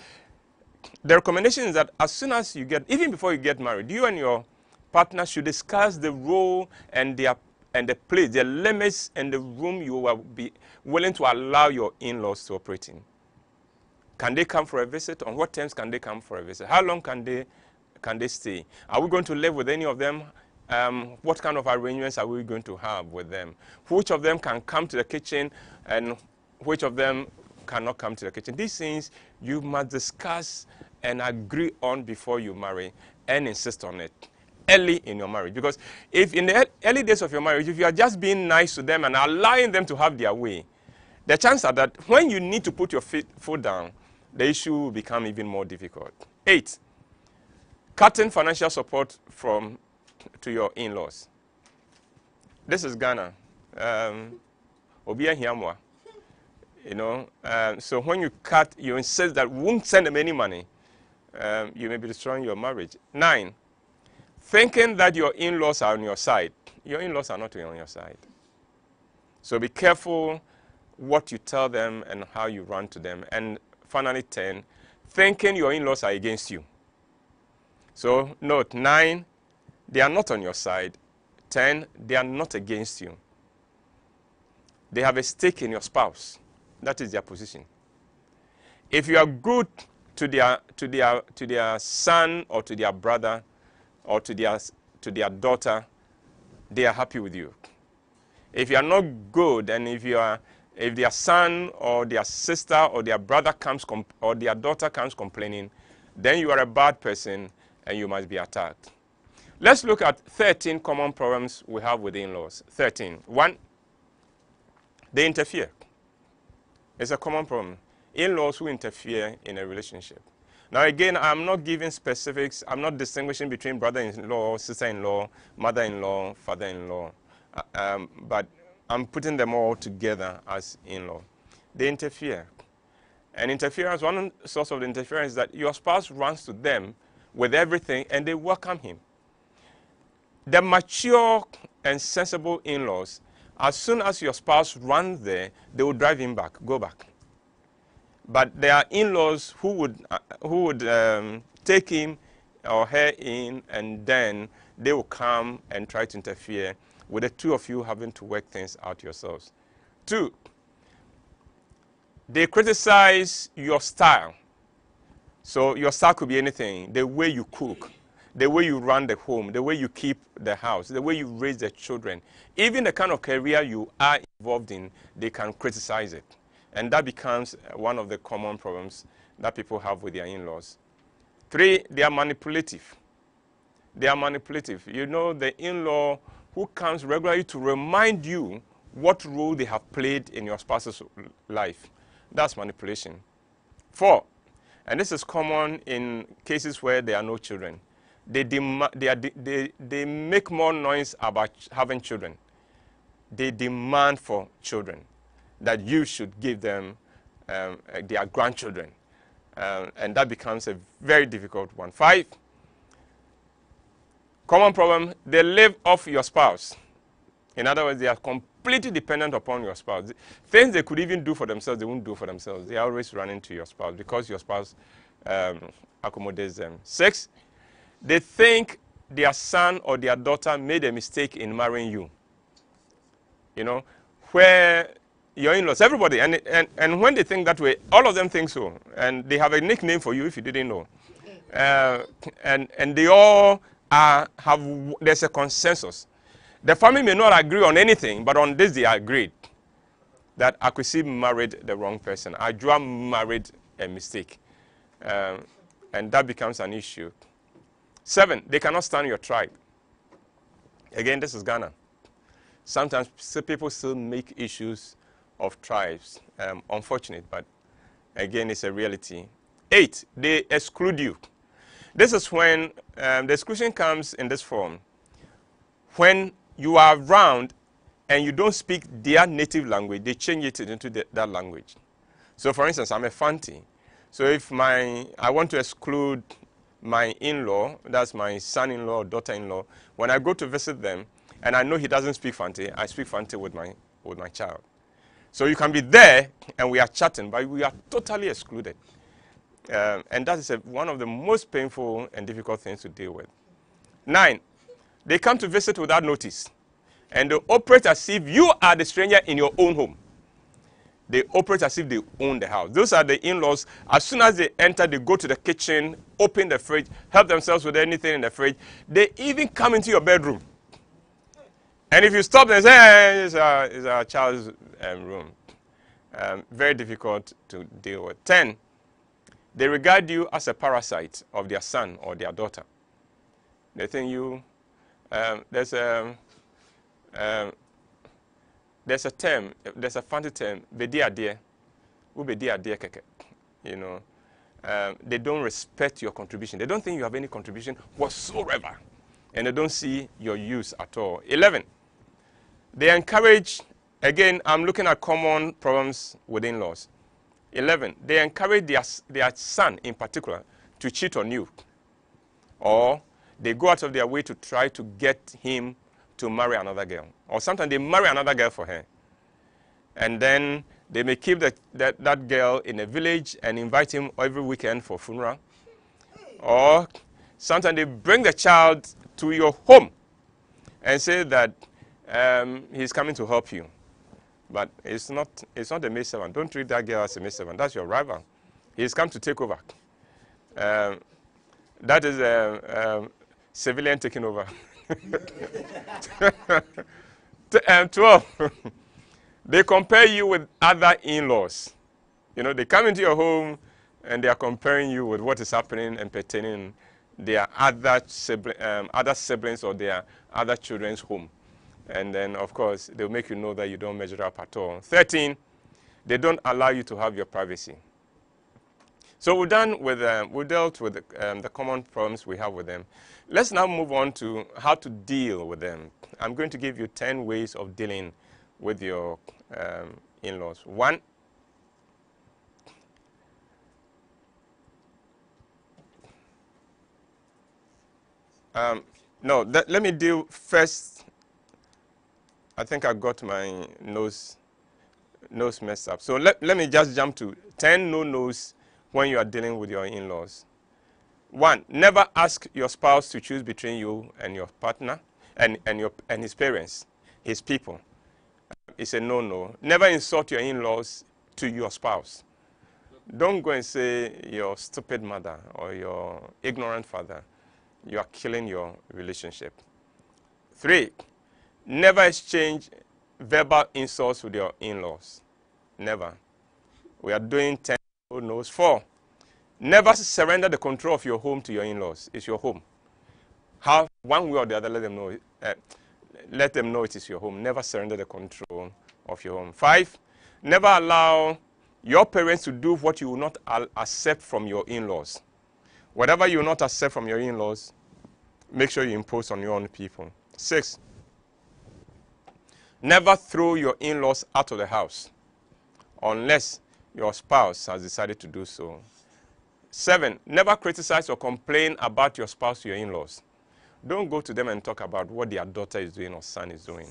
the recommendation is that as soon as you get, even before you get married, you and your partner should discuss the role and the place, the limits and the room you will be willing to allow your in-laws to operate in. Can they come for a visit? On what terms can they come for a visit? How long can they stay? Are we going to live with any of them? What kind of arrangements are we going to have with them? Which of them can come to the kitchen and which of them cannot come to the kitchen? These things you must discuss and agree on before you marry and insist on it early in your marriage. Because if in the early days of your marriage, if you are just being nice to them and allowing them to have their way, the chances are that when you need to put your foot down, the issue will become even more difficult. 8, cutting financial support to your in-laws. This is Ghana. Obia Hiamwa. You know, so when you cut, you insist that we won't send them any money, you may be destroying your marriage. 9, thinking that your in-laws are on your side. Your in-laws are not on your side. So be careful what you tell them and how you run to them. And finally, 10, thinking your in-laws are against you. So note, 9, they are not on your side. 10, they are not against you. They have a stake in your spouse. That is their position. If you are good to their son or to their brother or to their daughter, they are happy with you. If you are not good, and if their son or their sister or their brother comes or their daughter comes complaining, then you are a bad person and you must be attacked. Let's look at 13 common problems we have with in-laws. 13. 1, they interfere. It's a common problem. In-laws who interfere in a relationship. Now again, I'm not giving specifics. I'm not distinguishing between brother-in-law, sister-in-law, mother-in-law, father-in-law. But I'm putting them all together as in-law. They interfere. And interference, one source of the interference is that your spouse runs to them with everything and they welcome him. The mature and sensible in-laws, as soon as your spouse runs there, they will drive him back, go back. But there are in-laws who would take him or her in, and then they will come and try to interfere with the two of you having to work things out yourselves. 2, they criticize your style. So your style could be anything: the way you cook, the way you run the home, the way you keep the house, the way you raise the children. Even the kind of career you are involved in, they can criticize it. And that becomes one of the common problems that people have with their in-laws. 3, they are manipulative. They are manipulative. You know, the in-law who comes regularly to remind you what role they have played in your spouse's life. That's manipulation. 4, and this is common in cases where there are no children. they make more noise about having children. They demand for children, that you should give them their grandchildren. And that becomes a very difficult one. 5, common problem, they live off your spouse. In other words, they are completely dependent upon your spouse. Things they could even do for themselves, they won't do for themselves. They are always running to your spouse because your spouse accommodates them. 6, they think their son or their daughter made a mistake in marrying you. You know, where your in-laws, everybody, and when they think that way, all of them think so. And they have a nickname for you if you didn't know. And they all there's a consensus. The family may not agree on anything, but on this they agreed that Akwesi married the wrong person. Ajua married a mistake. And that becomes an issue. 7, they cannot stand your tribe. Again, this is Ghana. Sometimes people still make issues of tribes. Unfortunate, but again, it's a reality. 8, they exclude you. This is when the exclusion comes in this form. When you are around and you don't speak their native language, they change it into that language. So for instance, I'm a Fanti. So if I want to exclude my in-law, that's my son-in-law or daughter-in-law, when I go to visit them and I know he doesn't speak Fanti, I speak Fanti with my child. So you can be there and we are chatting, but we are totally excluded. And that is one of the most painful and difficult things to deal with. 9, they come to visit without notice. And they operate as if you are the stranger in your own home. They operate as if they own the house. Those are the in-laws. As soon as they enter, they go to the kitchen, open the fridge, help themselves with anything in the fridge. They even come into your bedroom. And if you stop them and say, hey, it's our child's room. Very difficult to deal with. 10, they regard you as a parasite of their son or their daughter. They think you... there's a term, there's a fancy term, bedi adie keke. You know, they don't respect your contribution. They don't think you have any contribution whatsoever, and they don't see your use at all. 11, they encourage. Again, I'm looking at common problems with in-laws. 11, they encourage their son in particular to cheat on you, or they go out of their way to try to get him to marry another girl. Or sometimes they marry another girl for her. And then they may keep that girl in a village and invite him every weekend for funeral. Or sometimes they bring the child to your home and say that he's coming to help you. But it's not a maidservant. Don't treat that girl as a maidservant. That's your rival. He's come to take over. That is a civilian taking over. 12, they compare you with other in-laws. You know, they come into your home and they are comparing you with what is happening and pertaining their other siblings or their other children's home. And then, of course, they'll make you know that you don't measure up at all. 13, they don't allow you to have your privacy. So we dealt with the common problems we have with them. Let's now move on to how to deal with them. I'm going to give you 10 ways of dealing with your in-laws. 1, let me deal first. I think I got my nose messed up. So let me just jump to 10 no-nos when you are dealing with your in-laws. 1, never ask your spouse to choose between you and your partner and his parents, his people. It's a no-no. Never insult your in-laws to your spouse. Don't go and say your stupid mother or your ignorant father. You are killing your relationship. 3, never exchange verbal insults with your in-laws. Never. We are doing 10 no-nos. 4, never surrender the control of your home to your in-laws. It's your home. How, one way or the other, let them know it is your home. Never surrender the control of your home. 5, never allow your parents to do what you will not accept from your in-laws. Whatever you will not accept from your in-laws, make sure you impose on your own people. 6, never throw your in-laws out of the house unless your spouse has decided to do so. 7, never criticize or complain about your spouse to your in-laws. Don't go to them and talk about what their daughter is doing or son is doing.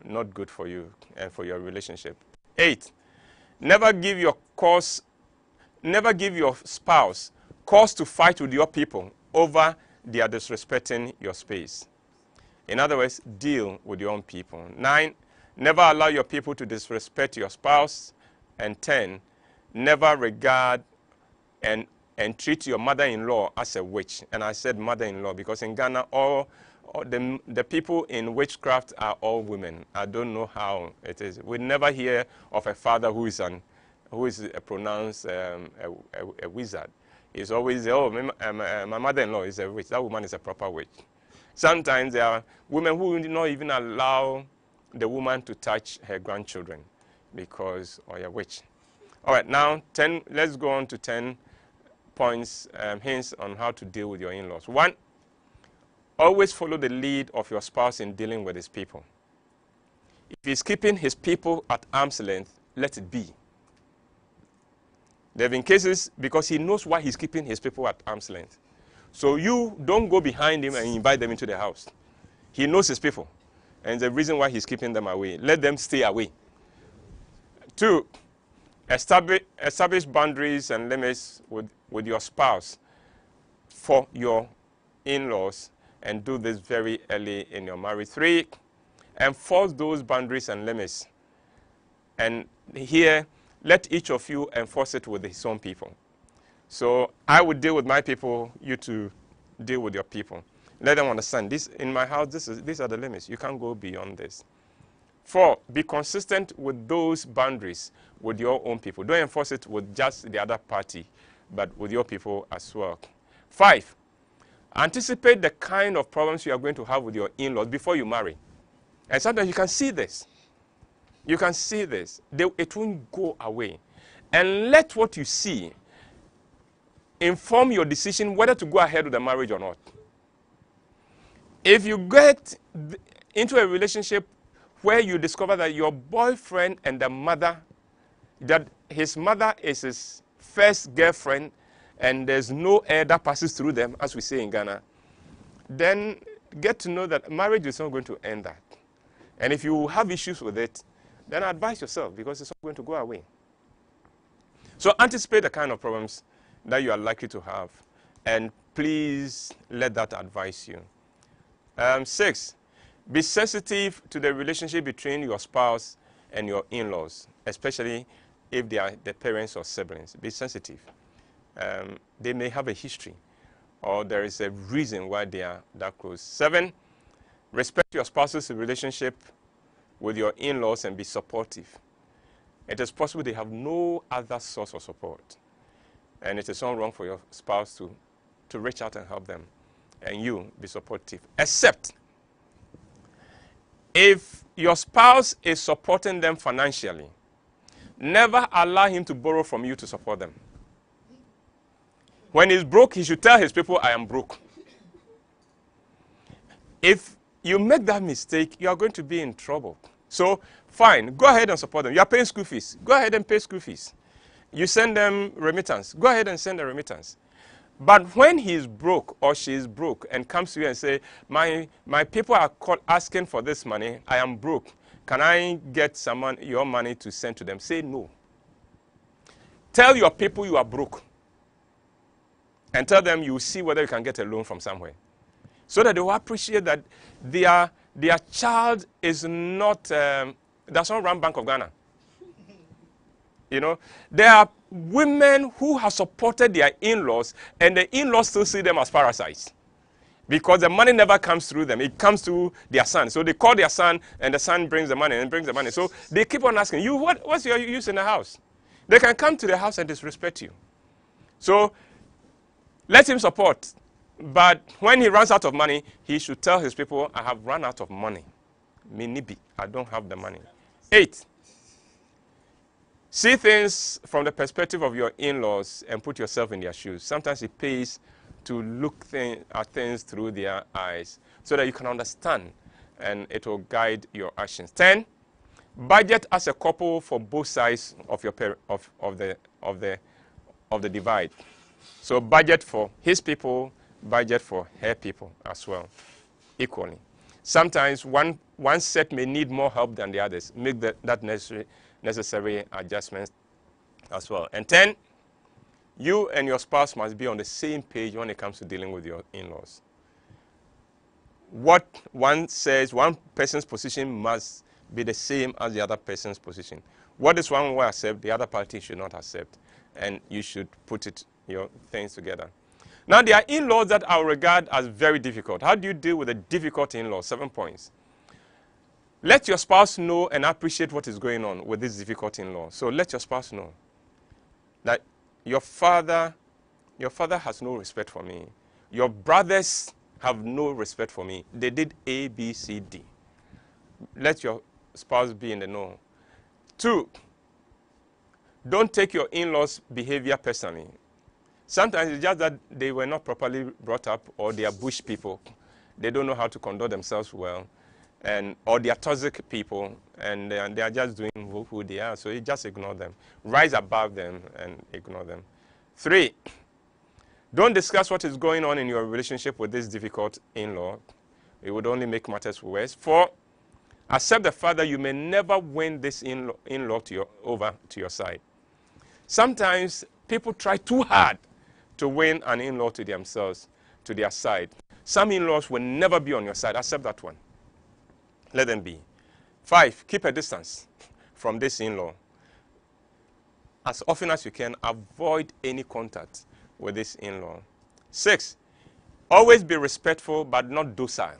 Not good for you and for your relationship. 8, never give your spouse cause to fight with your people over their disrespecting your space. In other words, deal with your own people. 9, never allow your people to disrespect your spouse. And 10, never regard and treat your mother-in-law as a witch. And I said mother-in-law because in Ghana, all the people in witchcraft are all women. I don't know how it is. We never hear of a father who is pronounced a wizard. It's always, oh, my mother-in-law is a witch. That woman is a proper witch. Sometimes there are women who do not even allow the woman to touch her grandchildren because of a witch. All right, now let's go on to 10 points, hints on how to deal with your in-laws. 1, always follow the lead of your spouse in dealing with his people. If he's keeping his people at arm's length, let it be. There have been cases because he knows why he's keeping his people at arm's length. So you don't go behind him and invite them into the house. He knows his people. And the reason why he's keeping them away. Let them stay away. 2, establish boundaries and limits with your spouse for your in-laws, and do this very early in your marriage. 3, enforce those boundaries and limits. And here, let each of you enforce it with his own people. So I would deal with my people, you to deal with your people. Let them understand, this in my house, these are the limits. You can't go beyond this. 4, be consistent with those boundaries with your own people. Don't enforce it with just the other party, but with your people as well. 5, anticipate the kind of problems you are going to have with your in-laws before you marry. And sometimes you can see this. You can see this. It won't go away. And let what you see inform your decision whether to go ahead with the marriage or not. If you get into a relationship where you discover that your boyfriend and the mother, that his mother is his first girlfriend and there's no air that passes through them, as we say in Ghana, then get to know that marriage is not going to end that. And if you have issues with it, then advise yourself because it's not going to go away. So anticipate the kind of problems that you are likely to have. And please let that advise you. 6, be sensitive to the relationship between your spouse and your in-laws, especially if they are the parents or siblings. Be sensitive. They may have a history, or there is a reason why they are that close. 7, respect your spouse's relationship with your in-laws and be supportive. It is possible they have no other source of support. And it is not wrong for your spouse to reach out and help them. And you be supportive. Except if your spouse is supporting them financially, never allow him to borrow from you to support them. When he's broke, he should tell his people, I am broke. If you make that mistake, you are going to be in trouble. So, fine, go ahead and support them. You are paying school fees. Go ahead and pay school fees. You send them remittance. Go ahead and send the remittance. But when he's broke or she's broke and comes to you and say, my people are asking for this money, I am broke. Can I get your money to send to them? Say no. Tell your people you are broke. And tell them you will see whether you can get a loan from somewhere. So that they will appreciate that their child is not, does not run Bank of Ghana. You know, there are women who have supported their in-laws, and the in-laws still see them as parasites. Because the money never comes through them. It comes through their son. So they call their son, and the son brings the money and brings the money. So they keep on asking, you, what's your use in the house? They can come to the house and disrespect you. So let him support. But when he runs out of money, he should tell his people, I have run out of money. Minibi, I don't have the money. 8, see things from the perspective of your in-laws and put yourself in their shoes. Sometimes it pays to look at things through their eyes so that you can understand and it will guide your actions. 10, budget as a couple for both sides of your of the divide. So budget for his people, budget for her people as well, equally. Sometimes one set may need more help than the others. Make that necessary adjustments as well. And 10, you and your spouse must be on the same page when it comes to dealing with your in-laws. What one says, one person's position must be the same as the other person's position. What this one will accept, the other party should not accept. And you should put your things together. Now, there are in-laws that I regard as very difficult. How do you deal with a difficult in-law? 7 points. Let your spouse know and appreciate what is going on with this difficult in-law. So let your spouse know that your father has no respect for me. Your brothers have no respect for me. They did A, B, C, D. Let your spouse be in the know. 2, don't take your in-laws' behavior personally. Sometimes it's just that they were not properly brought up, or they are bush people. They don't know how to conduct themselves well, or they are toxic people, and they are just doing who they are. So you just ignore them. Rise above them and ignore them. 3, don't discuss what is going on in your relationship with this difficult in-law. It would only make matters worse. 4, accept the fact that you may never win this in-law over to your side. Sometimes people try too hard to win an in-law to themselves, to their side. Some in-laws will never be on your side. Accept that one. Let them be. 5, keep a distance from this in-law. As often as you can, avoid any contact with this in-law. 6, always be respectful but not docile.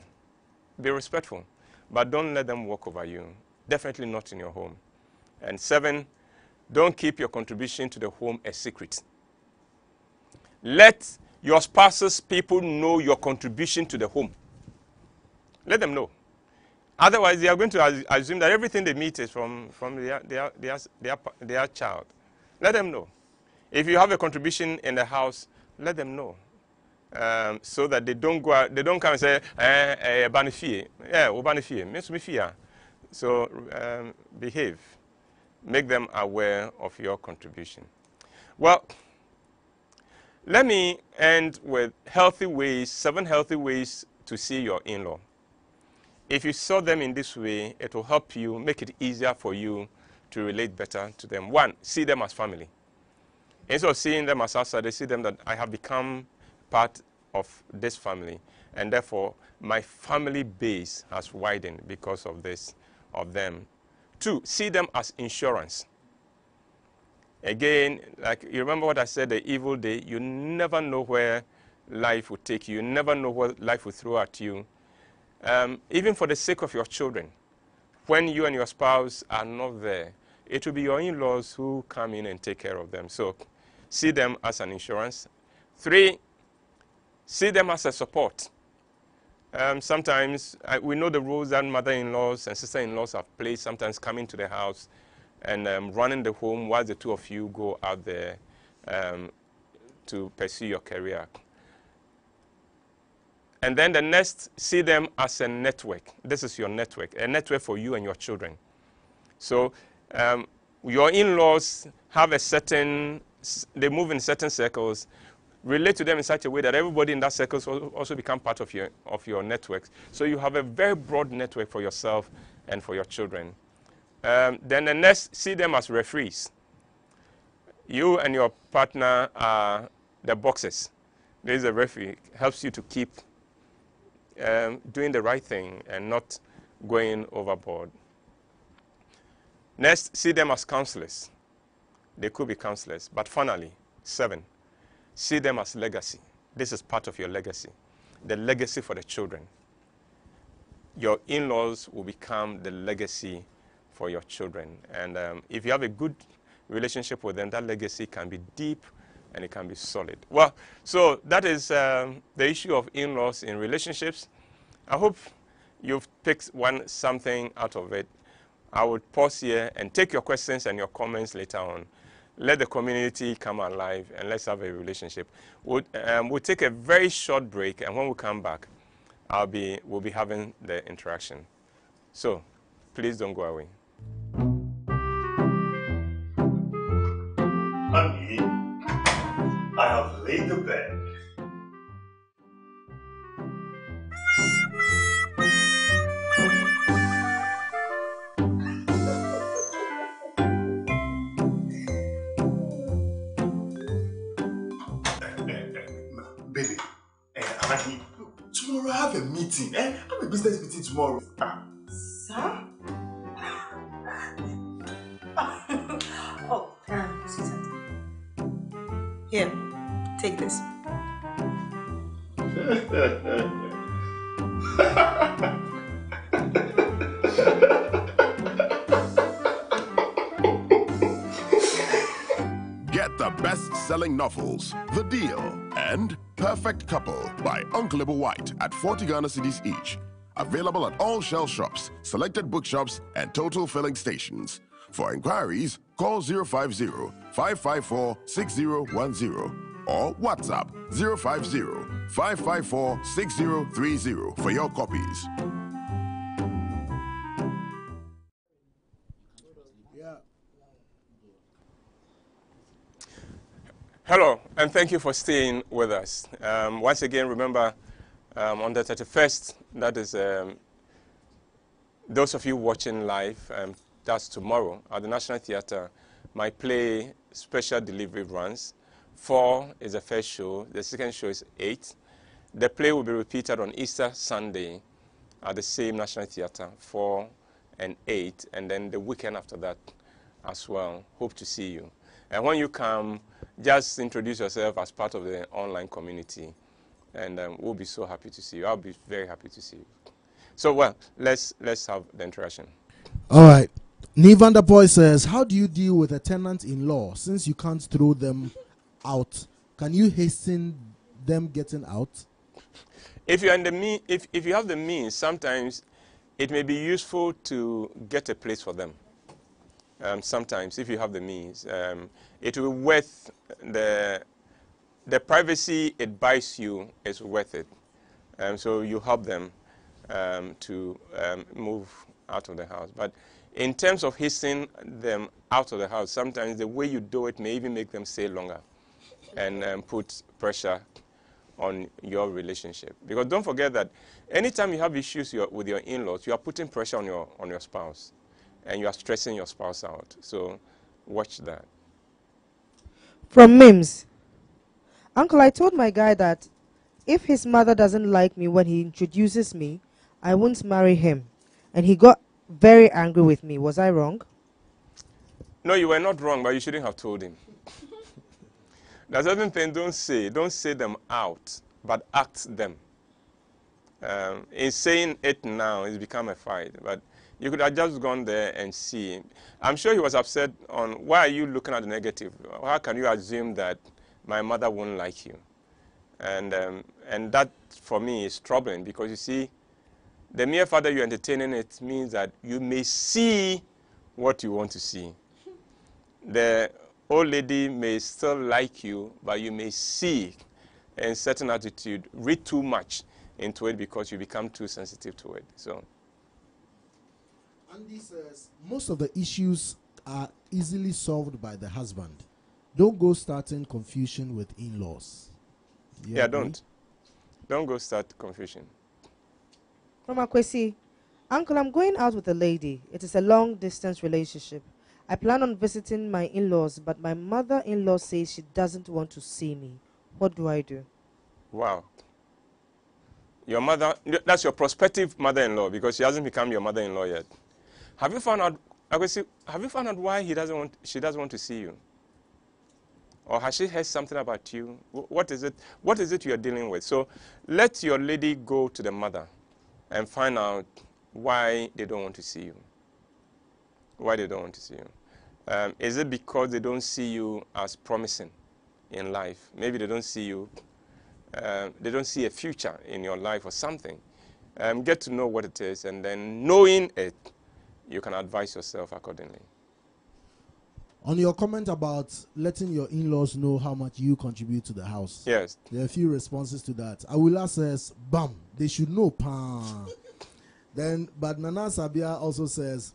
Be respectful, but don't let them walk over you. Definitely not in your home. And 7, don't keep your contribution to the home a secret. Let your spouse's people know your contribution to the home. Let them know. Otherwise, they are going to assume that everything they meet is from their child. Let them know. If you have a contribution in the house, let them know. So that they don't go out, they don't come and say, banifie. Yeah, banifie. So behave. Make them aware of your contribution. Well, let me end with healthy ways, 7 healthy ways to see your in-law. If you saw them in this way, it will help you, make it easier for you to relate better to them. 1, see them as family. Instead of seeing them as outsiders, see them that I have become part of this family, and therefore my family base has widened because of this, of them. 2, see them as insurance. Again, like you remember what I said, the evil day, you never know where life will take you. You never know what life will throw at you. Even for the sake of your children, when you and your spouse are not there, it will be your in-laws who come in and take care of them. So see them as an insurance. 3, see them as a support. Sometimes we know the roles that mother-in-laws and sister-in-laws have played, sometimes coming to the house and running the home while the two of you go out there to pursue your career. And then the next, see them as a network. This is your network, a network for you and your children. So your in-laws have a certain, they move in certain circles. Relate to them in such a way that everybody in that circle also become part of your network. So you have a very broad network for yourself and for your children. Then the next, see them as referees. You and your partner are the boxers. There is a referee, helps you to keep doing the right thing and not going overboard. Next, see them as counselors. They could be counselors. But finally, 7, see them as legacy. This is part of your legacy, the legacy for the children. Your in-laws will become the legacy for your children. And if you have a good relationship with them, that legacy can be deep and it can be solid. Well, so that is the issue of in-laws in relationships. I hope you've picked something out of it. I would pause here and take your questions and your comments later on. let the community come alive, and let's have a relationship. We'll take a very short break, and when we come back, we'll be having the interaction. So, please don't go away. Honey, I have laid the bed. Baby, Anaki, tomorrow I have a meeting. I have a business meeting tomorrow. Sir? Oh, sweetheart. Here, take this. Get the best-selling novels, The Deal, and Perfect Couple by Uncle WHYTE at 40 Ghana cedis each. Available at all Shell shops, selected bookshops, and total filling stations. For inquiries, call 050-554-6010 or WhatsApp 050-554-6030 for your copies. Hello, and thank you for staying with us. Once again, remember, on the 31st, that is those of you watching live, that's tomorrow, at the National Theatre, my play special delivery runs. 4 is the first show, the second show is 8. The play will be repeated on Easter Sunday at the same National Theatre, 4 and 8, and then the weekend after that as well. Hope to see you. And when you come, just introduce yourself as part of the online community, and we'll be so happy to see you. I'll be very happy to see you. So, well, let's have the interaction. All right. Nivan the boy says, how do you deal with a tenant-in-law since you can't throw them out? Can you hasten them getting out? If you're in the if you have the means, sometimes it may be useful to get a place for them. Sometimes, if you have the means, it will be worth the privacy it buys you is worth it. So you help them to move out of the house. But in terms of hastening them out of the house, sometimes the way you do it may even make them stay longer and put pressure on your relationship. Because don't forget that anytime you have issues with your in-laws, you are putting pressure on your spouse. And you are stressing your spouse out. So watch that. From Mims. Uncle, I told my guy that if his mother doesn't like me when he introduces me, I won't marry him. And he got very angry with me. Was I wrong? No, you were not wrong, but you shouldn't have told him. There's certain things don't say them out, but act them. In saying it now, it's become a fight. But you could have just gone there and see. I'm sure he was upset on, why are you looking at the negative? How can you assume that my mother won't like you? And that, for me, is troubling because, you see, the mere fact that you're entertaining it means that you may see what you want to see. The old lady may still like you, but you may see a certain attitude, read too much into it because you become too sensitive to it. So. Andy says, most of the issues are easily solved by the husband. Don't go starting confusion with in-laws. Yeah, don't. Don't go start confusion. From Akwesi. Uncle, I'm going out with a lady. It is a long-distance relationship. I plan on visiting my in-laws, but my mother-in-law says she doesn't want to see me. What do I do? Wow. Your mother, that's your prospective mother-in-law because she hasn't become your mother-in-law yet. Have you found out, have you found out why she doesn't want to see you? Or has she heard something about you? What is it you're dealing with? So let your lady go to the mother and find out why they don't want to see you. Why they don't want to see you. Is it because they don't see you as promising in life? Maybe they don't see you, they don't see a future in your life or something. Get to know what it is, and then knowing it, you can advise yourself accordingly. On your comment about letting your in-laws know how much you contribute to the house, yes, there are a few responses to that. Awula says, "Bam, they should know." Then, but Nana Sabia also says,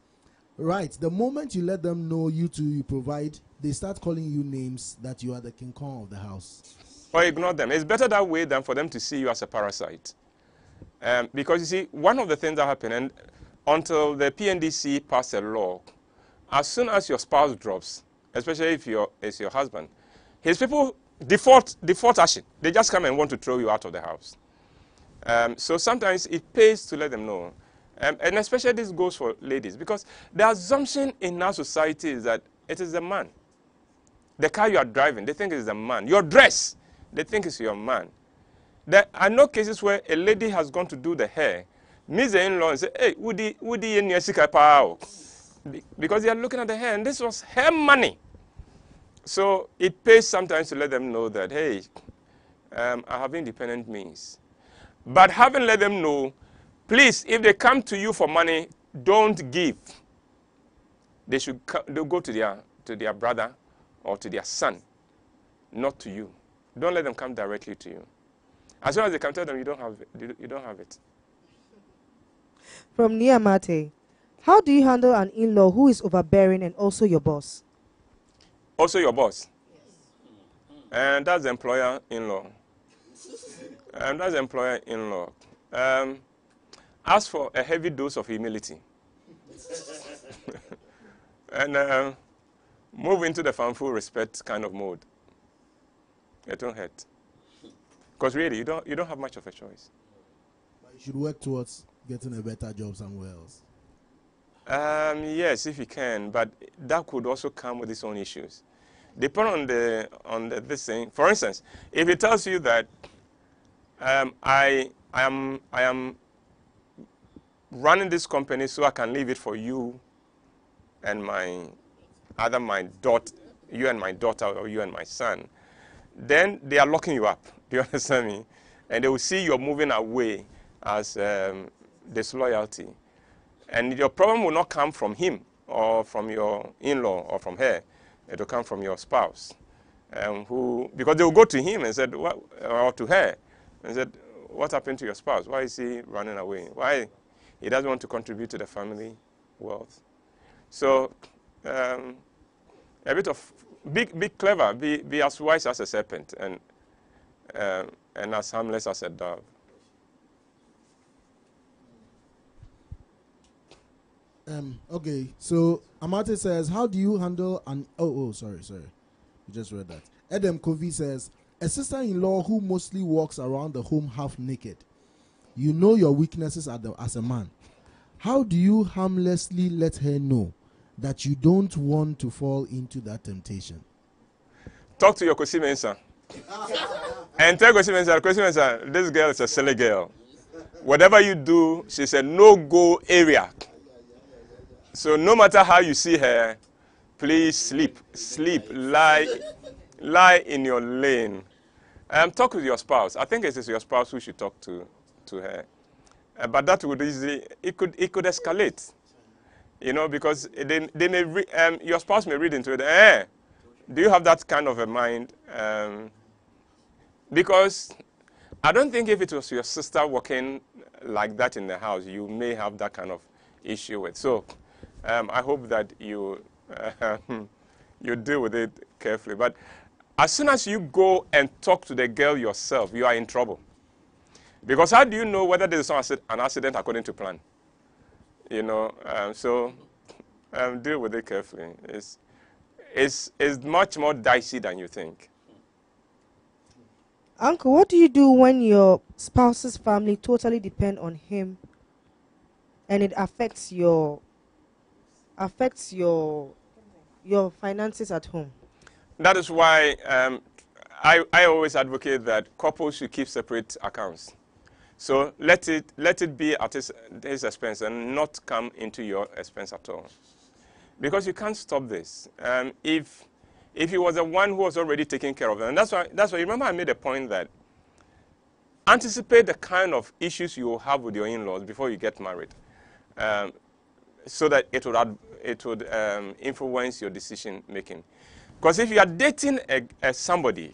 "Right, the moment you let them know you provide, they start calling you names that you are the King Kong of the house." Or ignore them. It's better that way than for them to see you as a parasite. Because you see, one of the things that happen, and until the PNDC passed a law, as soon as your spouse drops, especially if it's your husband, his people default action. They just come and want to throw you out of the house. So sometimes it pays to let them know. And especially this goes for ladies, because the assumption in our society is that it is the man. The car you are driving, they think it's the man. Your dress, they think it's your man. There are no cases where a lady has gone to do the hair, meets the in-law and say, "Hey, Woody, because they are looking at the hair, and this was her money." So it pays sometimes to let them know that, hey, I have independent means. But having let them know, please, if they come to you for money, don't give. They'll go to their brother or to their son, not to you. Don't let them come directly to you. As soon as they come, tell them you don't have it. You don't have it. From Niamate, how do you handle an in-law who is overbearing and also your boss? Also your boss. And that's the employer in-law. That's the employer in-law. Ask for a heavy dose of humility. And move into the full respect kind of mode. It won't hurt. Because really, you don't have much of a choice. But you should work towards getting a better job somewhere else. Yes, if you can, but that could also come with its own issues. Depending on this thing. For instance, if it tells you that I am running this company so I can leave it for you and my daughter, you and my daughter, or you and my son, then they are locking you up. Do you understand me? And they will see you're moving away as disloyalty. And your problem will not come from him or from your in-law or from her. It will come from your spouse. Because they will go to him and said, or to her, and said, "What happened to your spouse? Why is he running away? Why he doesn't want to contribute to the family wealth?" So a bit of be clever, be as wise as a serpent, and as harmless as a dove. Okay, so Amate says, how do you handle an... sorry. You just read that. Edem Kovi says, a sister-in-law who mostly walks around the home half naked. You know your weaknesses as a man. How do you harmlessly let her know that you don't want to fall into that temptation? Talk to your Kosimensa. And tell Kosimensa, this girl is a silly girl. Whatever you do, she's a no-go area. So no matter how you see her, please sleep, lie in your lane. Talk with your spouse. I think it is your spouse who should talk to her. But that would easily, it could escalate. You know, because they may your spouse may read into it. Do you have that kind of a mind? Because I don't think if it was your sister working like that in the house, you may have that kind of issue with. So I hope that you deal with it carefully. But as soon as you go and talk to the girl yourself, you are in trouble. Because how do you know whether there is an accident according to plan? You know, so deal with it carefully. It's much more dicey than you think. Uncle, what do you do when your spouse's family totally depend on him and it affects your finances at home? That is why I always advocate that couples should keep separate accounts. So let it be at his expense and not come into your expense at all. Because you can't stop this. If he was the one who was already taking care of them, and that's why remember I made a point that anticipate the kind of issues you will have with your in-laws before you get married, so that influence your decision making. Because if you are dating somebody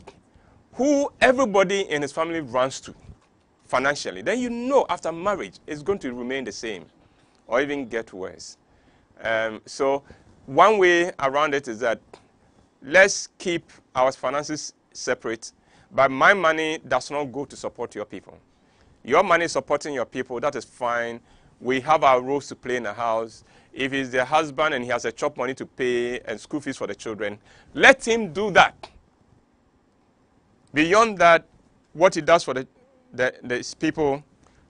who everybody in his family runs to financially, then you know after marriage it's going to remain the same or even get worse. So one way around it is that let's keep our finances separate, but my money does not go to support your people. Your money is supporting your people, that is fine. We have our roles to play in the house. If he's the husband and he has a chop money to pay and school fees for the children, let him do that. Beyond that, what he does for the people,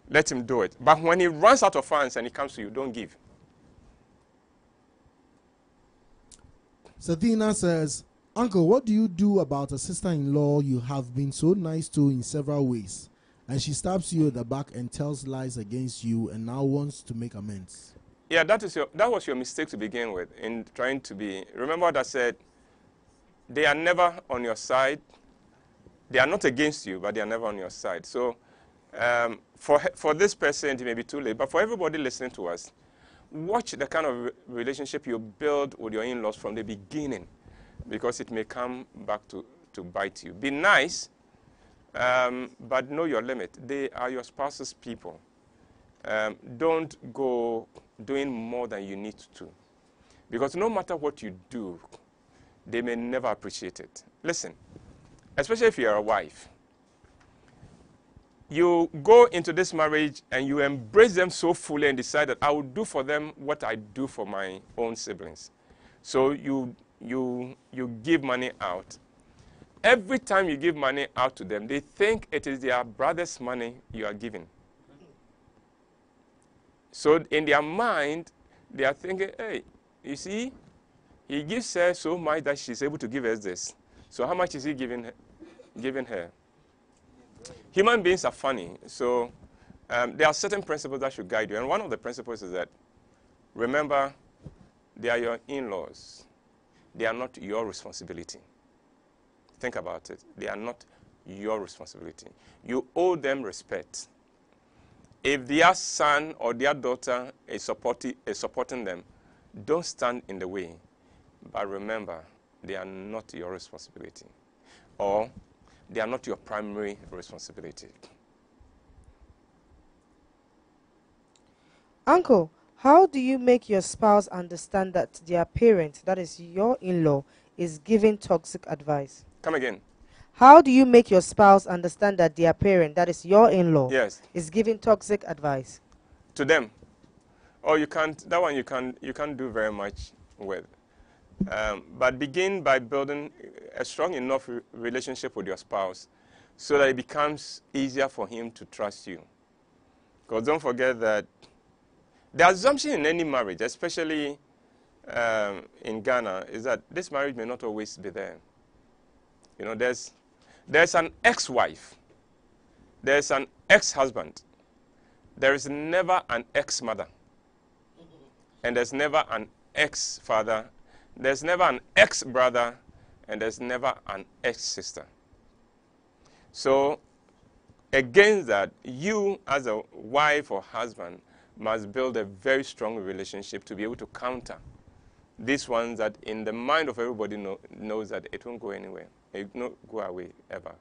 let him do it. But when he runs out of funds and he comes to you, don't give. Sadina says, Uncle, what do you do about a sister-in-law you have been so nice to in several ways, and she stabs you at the back and tells lies against you and now wants to make amends? Yeah, that was your mistake to begin with in trying to be. Remember what I said, they are never on your side. They are not against you, but they are never on your side. So for this person, it may be too late. But for everybody listening to us, watch the kind of relationship you build with your in-laws from the beginning, because it may come back to bite you. Be nice, but know your limit. They are your spouse's people. Don't go doing more than you need to. Because no matter what you do, they may never appreciate it. Listen, especially if you're a wife, you go into this marriage and you embrace them so fully and decide that I will do for them what I do for my own siblings. So you give money out. Every time you give money out to them, they think it is their brother's money you are giving. So in their mind, they are thinking, hey, you see, he gives her so much that she's able to give us this. So how much is he giving her? Human beings are funny. So there are certain principles that should guide you. And one of the principles is that, remember, they are your in-laws. They are not your responsibility. Think about it. They are not your responsibility. You owe them respect. If their son or their daughter is supporting them, don't stand in the way. But remember, they are not your responsibility. Or they are not your primary responsibility. Uncle, how do you make your spouse understand that their parent, that is your in-law, is giving toxic advice? Come again. How do you make your spouse understand that their parent, that is your in-law, yes, is giving toxic advice? To them. Oh, you can't, that one you can't do very much with. But begin by building a strong enough relationship with your spouse so that it becomes easier for him to trust you. Because don't forget that the assumption in any marriage, especially in Ghana, is that this marriage may not always be there. You know, there's an ex-wife, there's an ex-husband, there is never an ex-mother, and there's never an ex-father, there's never an ex-brother, and there's never an ex-sister. So, against that, you as a wife or husband must build a very strong relationship to be able to counter these ones that in the mind of everybody knows that it won't go anywhere. It won't go away ever.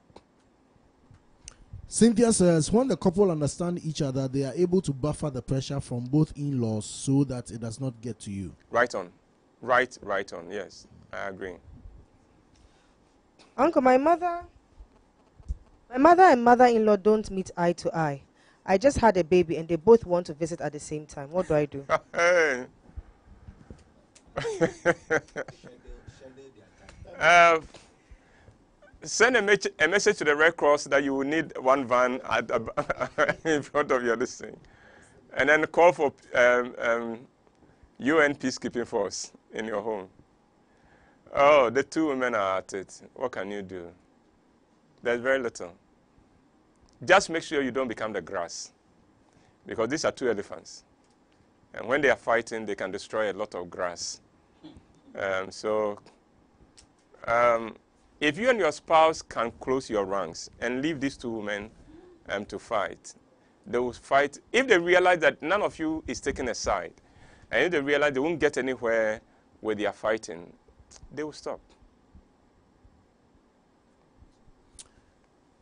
Cynthia says, when the couple understand each other, they are able to buffer the pressure from both in-laws so that it does not get to you. Right on. Right on. Yes, I agree. Uncle, my mother and mother-in-law don't meet eye to eye. I just had a baby and they both want to visit at the same time. What do I do? Send a message to the Red Cross that you will need one van in front of your listing. And then call for UN peacekeeping force in your home. Oh, the two women are at it. What can you do? There's very little. Just make sure you don't become the grass. Because these are two elephants. And when they are fighting, they can destroy a lot of grass. If you and your spouse can close your ranks and leave these two women to fight, they will fight. If they realize that none of you is taking a side, And if they realize they won't get anywhere where they are fighting, they will stop.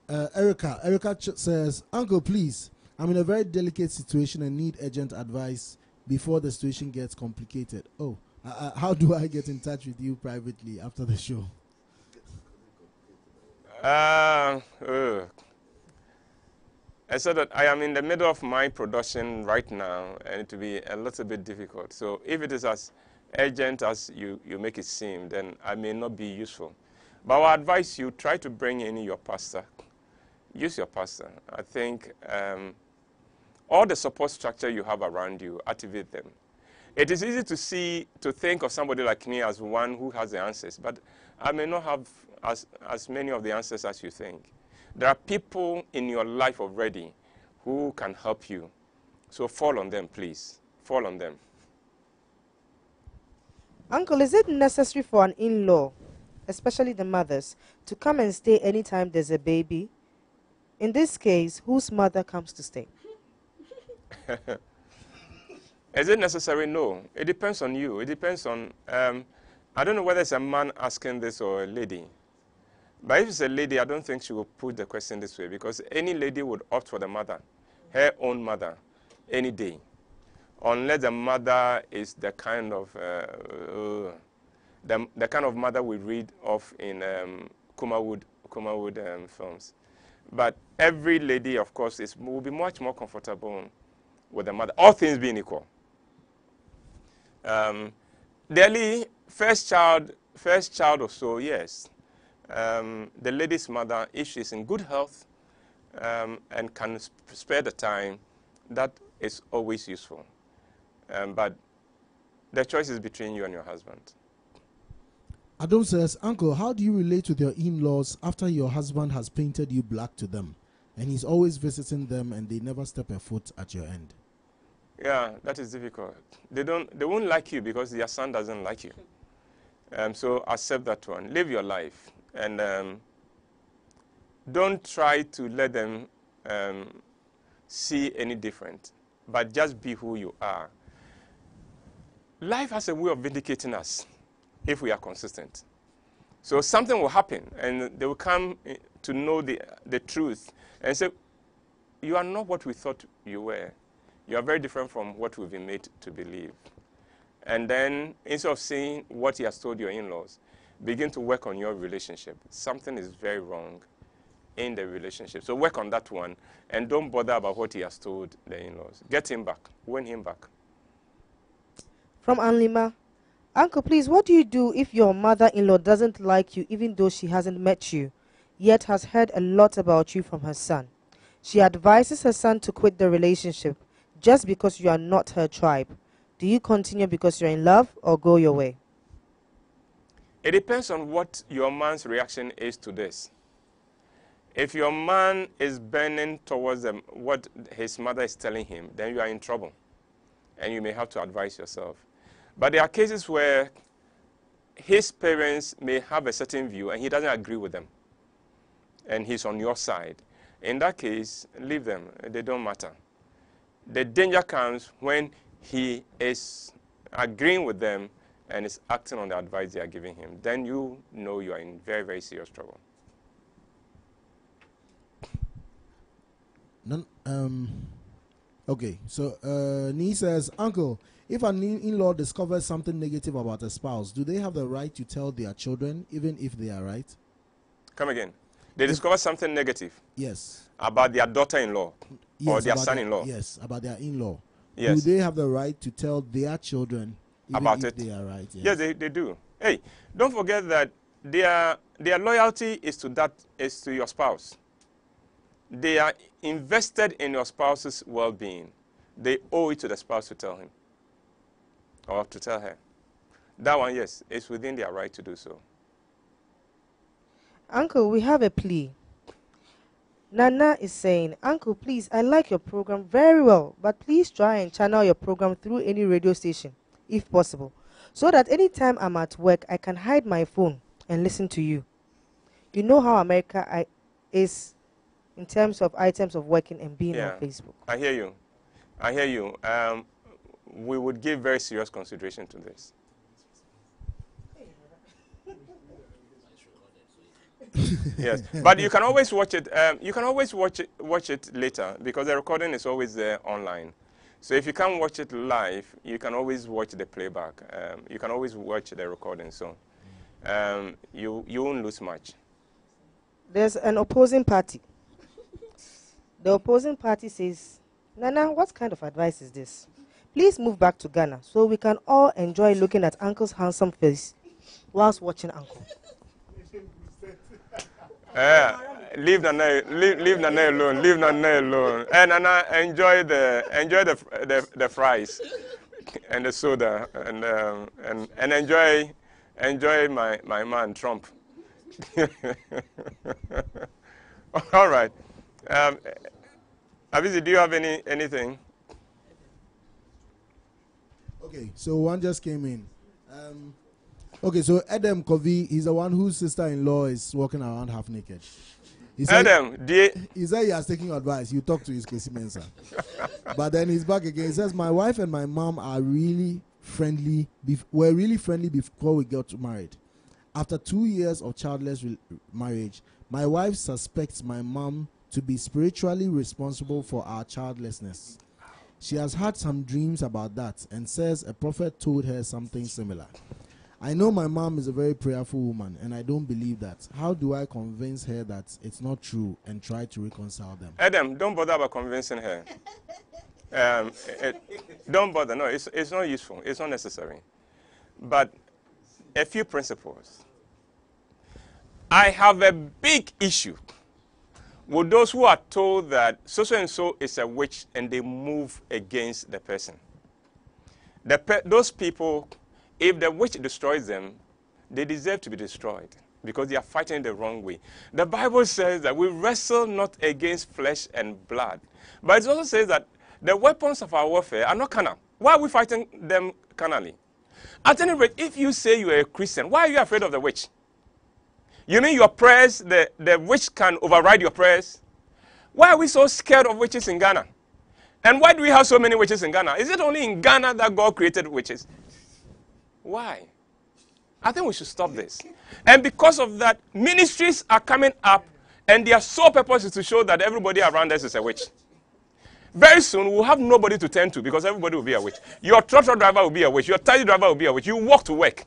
Erica says, Uncle, please, I'm in a very delicate situation and need urgent advice before the situation gets complicated. Oh, how do I get in touch with you privately after the show? I said that I am in the middle of my production right now, and it will be a little bit difficult. So if it is as urgent as you make it seem, then I may not be useful. But I would advise you, try to bring in your pastor. Use your pastor. I think all the support structure you have around you, activate them. It is easy to think of somebody like me as one who has the answers, but I may not have as many of the answers as you think. There are people in your life already who can help you. So fall on them, please. Fall on them. Uncle, is it necessary for an in-law, especially the mothers, to come and stay anytime there's a baby? In this case, whose mother comes to stay? Is it necessary? No. It depends on you. It depends on, I don't know whether it's a man asking this or a lady. But if it's a lady, I don't think she will put the question this way, because any lady would opt for the mother, her own mother, any day. Unless the mother is the kind of, the kind of mother we read of in Kumawood films. But every lady, of course, will be much more comfortable with the mother, all things being equal. Daily, first child or so, yes. The lady's mother, if she's in good health and can spare the time, that is always useful. But the choice is between you and your husband. Adam says, Uncle, how do you relate with your in-laws after your husband has painted you black to them? And he's always visiting them and they never step a foot at your end. Yeah, that is difficult. They won't like you because their son doesn't like you. So accept that one. Live your life. And don't try to let them see any different. But just be who you are. Life has a way of vindicating us if we are consistent. So something will happen, and they will come to know the truth and say, you are not what we thought you were. You are very different from what we've been made to believe. And then, instead of saying what he has told your in-laws, begin to work on your relationship. Something is very wrong in the relationship. So work on that one, and don't bother about what he has told the in-laws. Get him back. Win him back. From Anlima, Uncle, please, what do you do if your mother-in-law doesn't like you even though she hasn't met you, yet has heard a lot about you from her son? She advises her son to quit the relationship just because you are not her tribe. Do you continue because you're in love or go your way? It depends on what your man's reaction is to this. If your man is burning towards what his mother is telling him, then you are in trouble, and you may have to advise yourself. But there are cases where his parents may have a certain view and he doesn't agree with them, and he's on your side. In that case, leave them. They don't matter. The danger comes when he is agreeing with them and is acting on the advice they are giving him. Then you know you are in very, very serious trouble. Okay, so Nee says, Uncle, if an in-law discovers something negative about a spouse, do they have the right to tell their children, even if they are right? Come again. They discover something negative? Yes. About their daughter-in-law or their son-in-law? Yes, about their in-law. Yes. Do they have the right to tell their children, even about if it? They are right? Yes, they do. Hey, don't forget that their loyalty is to your spouse. They are invested in your spouse's well-being. They owe it to the spouse to tell him or to tell her. That one, yes, it's within their right to do so. Uncle, we have a plea. Nana is saying, Uncle, please, I like your program very well, but please try and channel your program through any radio station, if possible, so that anytime I'm at work, I can hide my phone and listen to you. You know how America is in terms of items of working and being on Facebook. I hear you. we would give very serious consideration to this. Yes, but you can always watch it. You can always watch it later because the recording is always there online. So if you can't watch it live, you can always watch the playback. You can always watch the recording. So you won't lose much. There's an opposing party. The opposing party says, Nana, what kind of advice is this? Please move back to Ghana so we can all enjoy looking at Uncle's handsome face whilst watching Uncle. Leave Nana alone. Leave Nana alone. And Nana, enjoy the fries and the soda and enjoy my man Trump. All right. Abizi, do you have anything? Okay, so one just came in. Okay, so Adam Kovi, he's the one whose sister-in-law is walking around half naked. He said, he said he has taken advice. You talk to his Kwesi Mensah. But then he's back again. He says, my wife and my mom are really friendly. Were really friendly before we got married. After 2 years of childless marriage, my wife suspects my mom to be spiritually responsible for our childlessness. She has had some dreams about that and says a prophet told her something similar. I know my mom is a very prayerful woman, and I don't believe that. How do I convince her that it's not true and try to reconcile them? Adam, don't bother about convincing her. Don't bother. No, it's not useful. It's not necessary. But a few principles. I have a big issue with those who are told that so-and-so is a witch and they move against the person. Those people, if the witch destroys them, they deserve to be destroyed because they are fighting the wrong way. The Bible says that we wrestle not against flesh and blood. But it also says that the weapons of our warfare are not carnal. Why are we fighting them carnally? At any rate, if you say you are a Christian, why are you afraid of the witch? You mean your prayers, the witch can override your prayers? Why are we so scared of witches in Ghana? And why do we have so many witches in Ghana? Is it only in Ghana that God created witches? Why? I think we should stop this. And because of that, ministries are coming up, and their sole purpose is to show that everybody around us is a witch. Very soon, we'll have nobody to turn to because everybody will be a witch. Your truck driver will be a witch. Your taxi driver will be a witch. You walk to work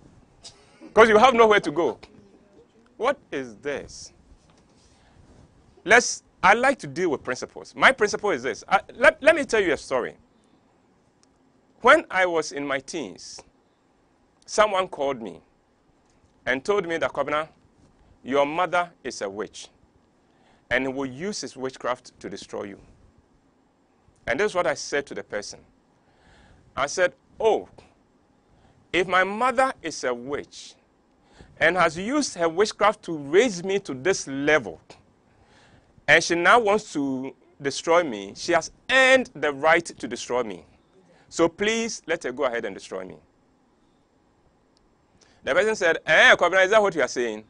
because you have nowhere to go. What is this? I like to deal with principles. My principle is this. Let me tell you a story. When I was in my teens, someone called me and told me that, Kwabena, your mother is a witch and he will use his witchcraft to destroy you. And this is what I said to the person. I said, oh, if my mother is a witch and has used her witchcraft to raise me to this level, and she now wants to destroy me, she has earned the right to destroy me. So please, let her go ahead and destroy me. The person said, Kwabena, is that what you are saying?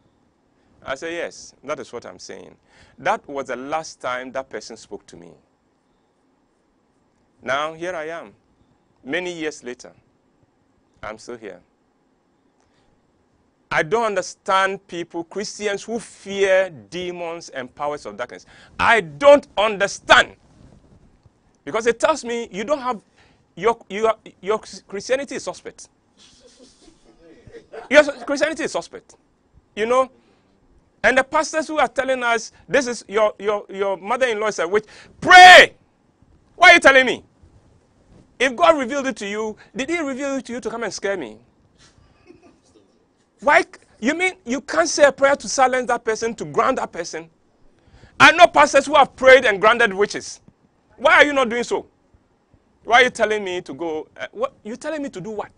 I said, yes, that is what I'm saying. That was the last time that person spoke to me. Now, here I am. Many years later, I'm still here. I don't understand people, Christians, who fear demons and powers of darkness. I don't understand. Because it tells me you don't have, your Christianity is suspect. Your Christianity is suspect. You know? And the pastors who are telling us, this is your mother-in-law is a witch, pray! Why are you telling me? If God revealed it to you, did he reveal it to you to come and scare me? Why? You mean you can't say a prayer to silence that person, to ground that person? I know pastors who have prayed and grounded witches. Why are you not doing so? Why are you telling me to go? What? You're telling me to do what?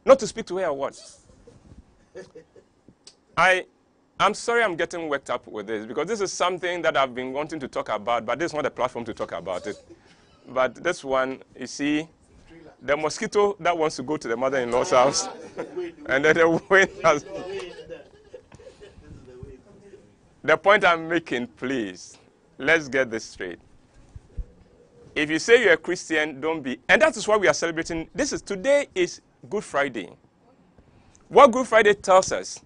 Not to speak to her or what? I'm sorry I'm getting worked up with this because this is something that I've been wanting to talk about, but this is not a platform to talk about it. But this one, you see, the mosquito that wants to go to the mother-in-law's house, and then the wind has... The point I'm making, please, let's get this straight. If you say you're a Christian, don't be. And that is why we are celebrating. Today is Good Friday. What Good Friday tells us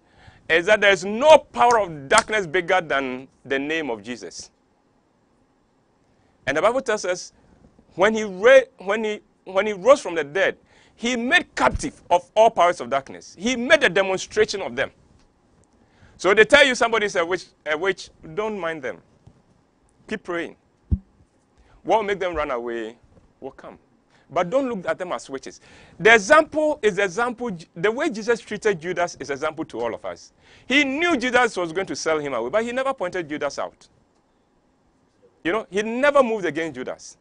is that there is no power of darkness bigger than the name of Jesus. And the Bible tells us when he rose from the dead, he made captive of all powers of darkness. He made a demonstration of them. So they tell you somebody is a witch, don't mind them. Keep praying. What will make them run away will come. But don't look at them as witches. The example is the way Jesus treated Judas is example to all of us. He knew Judas was going to sell him away, but he never pointed Judas out. You know, he never moved against Judas.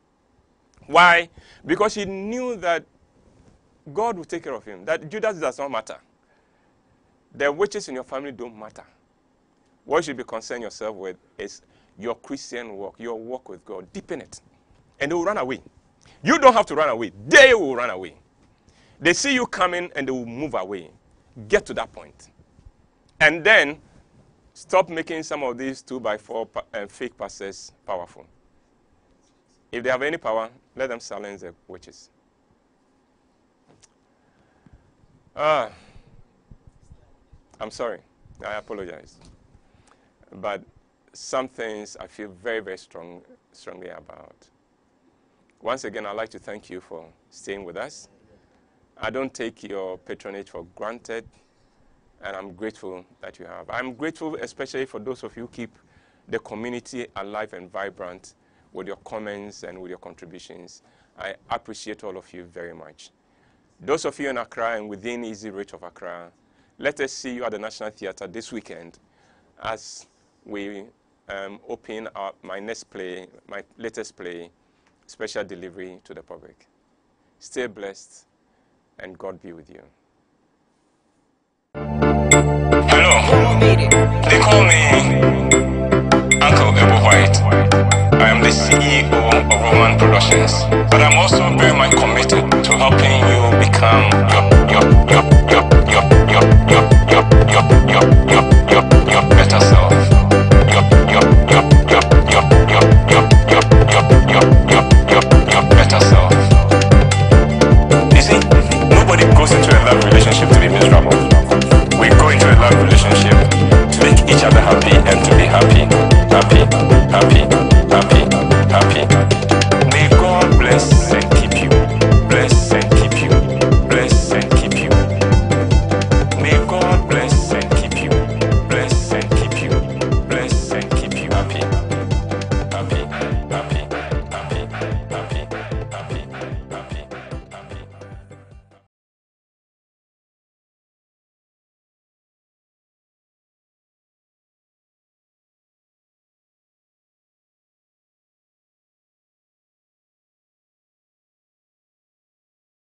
Why? Because he knew that God would take care of him, that Judas does not matter. The witches in your family don't matter. What you should be concerned yourself with is your Christian walk, your walk with God. Deepen it. And they will run away. You don't have to run away. They will run away. They see you coming and they will move away. Get to that point. And then stop making some of these 2x4 fake pastors powerful. If they have any power, let them silence the witches. I'm sorry. I apologize. But some things I feel very, very strongly about. Once again, I'd like to thank you for staying with us. I don't take your patronage for granted, and I'm grateful that you have. I'm grateful especially for those of you who keep the community alive and vibrant with your comments and with your contributions. I appreciate all of you very much. Those of you in Accra and within easy reach of Accra, let us see you at the National Theatre this weekend as we open my latest play, Special Delivery to the Public. Stay blessed, and God be with you. Hello, they call me Uncle White. I am the CEO of Roman Productions, but I'm also very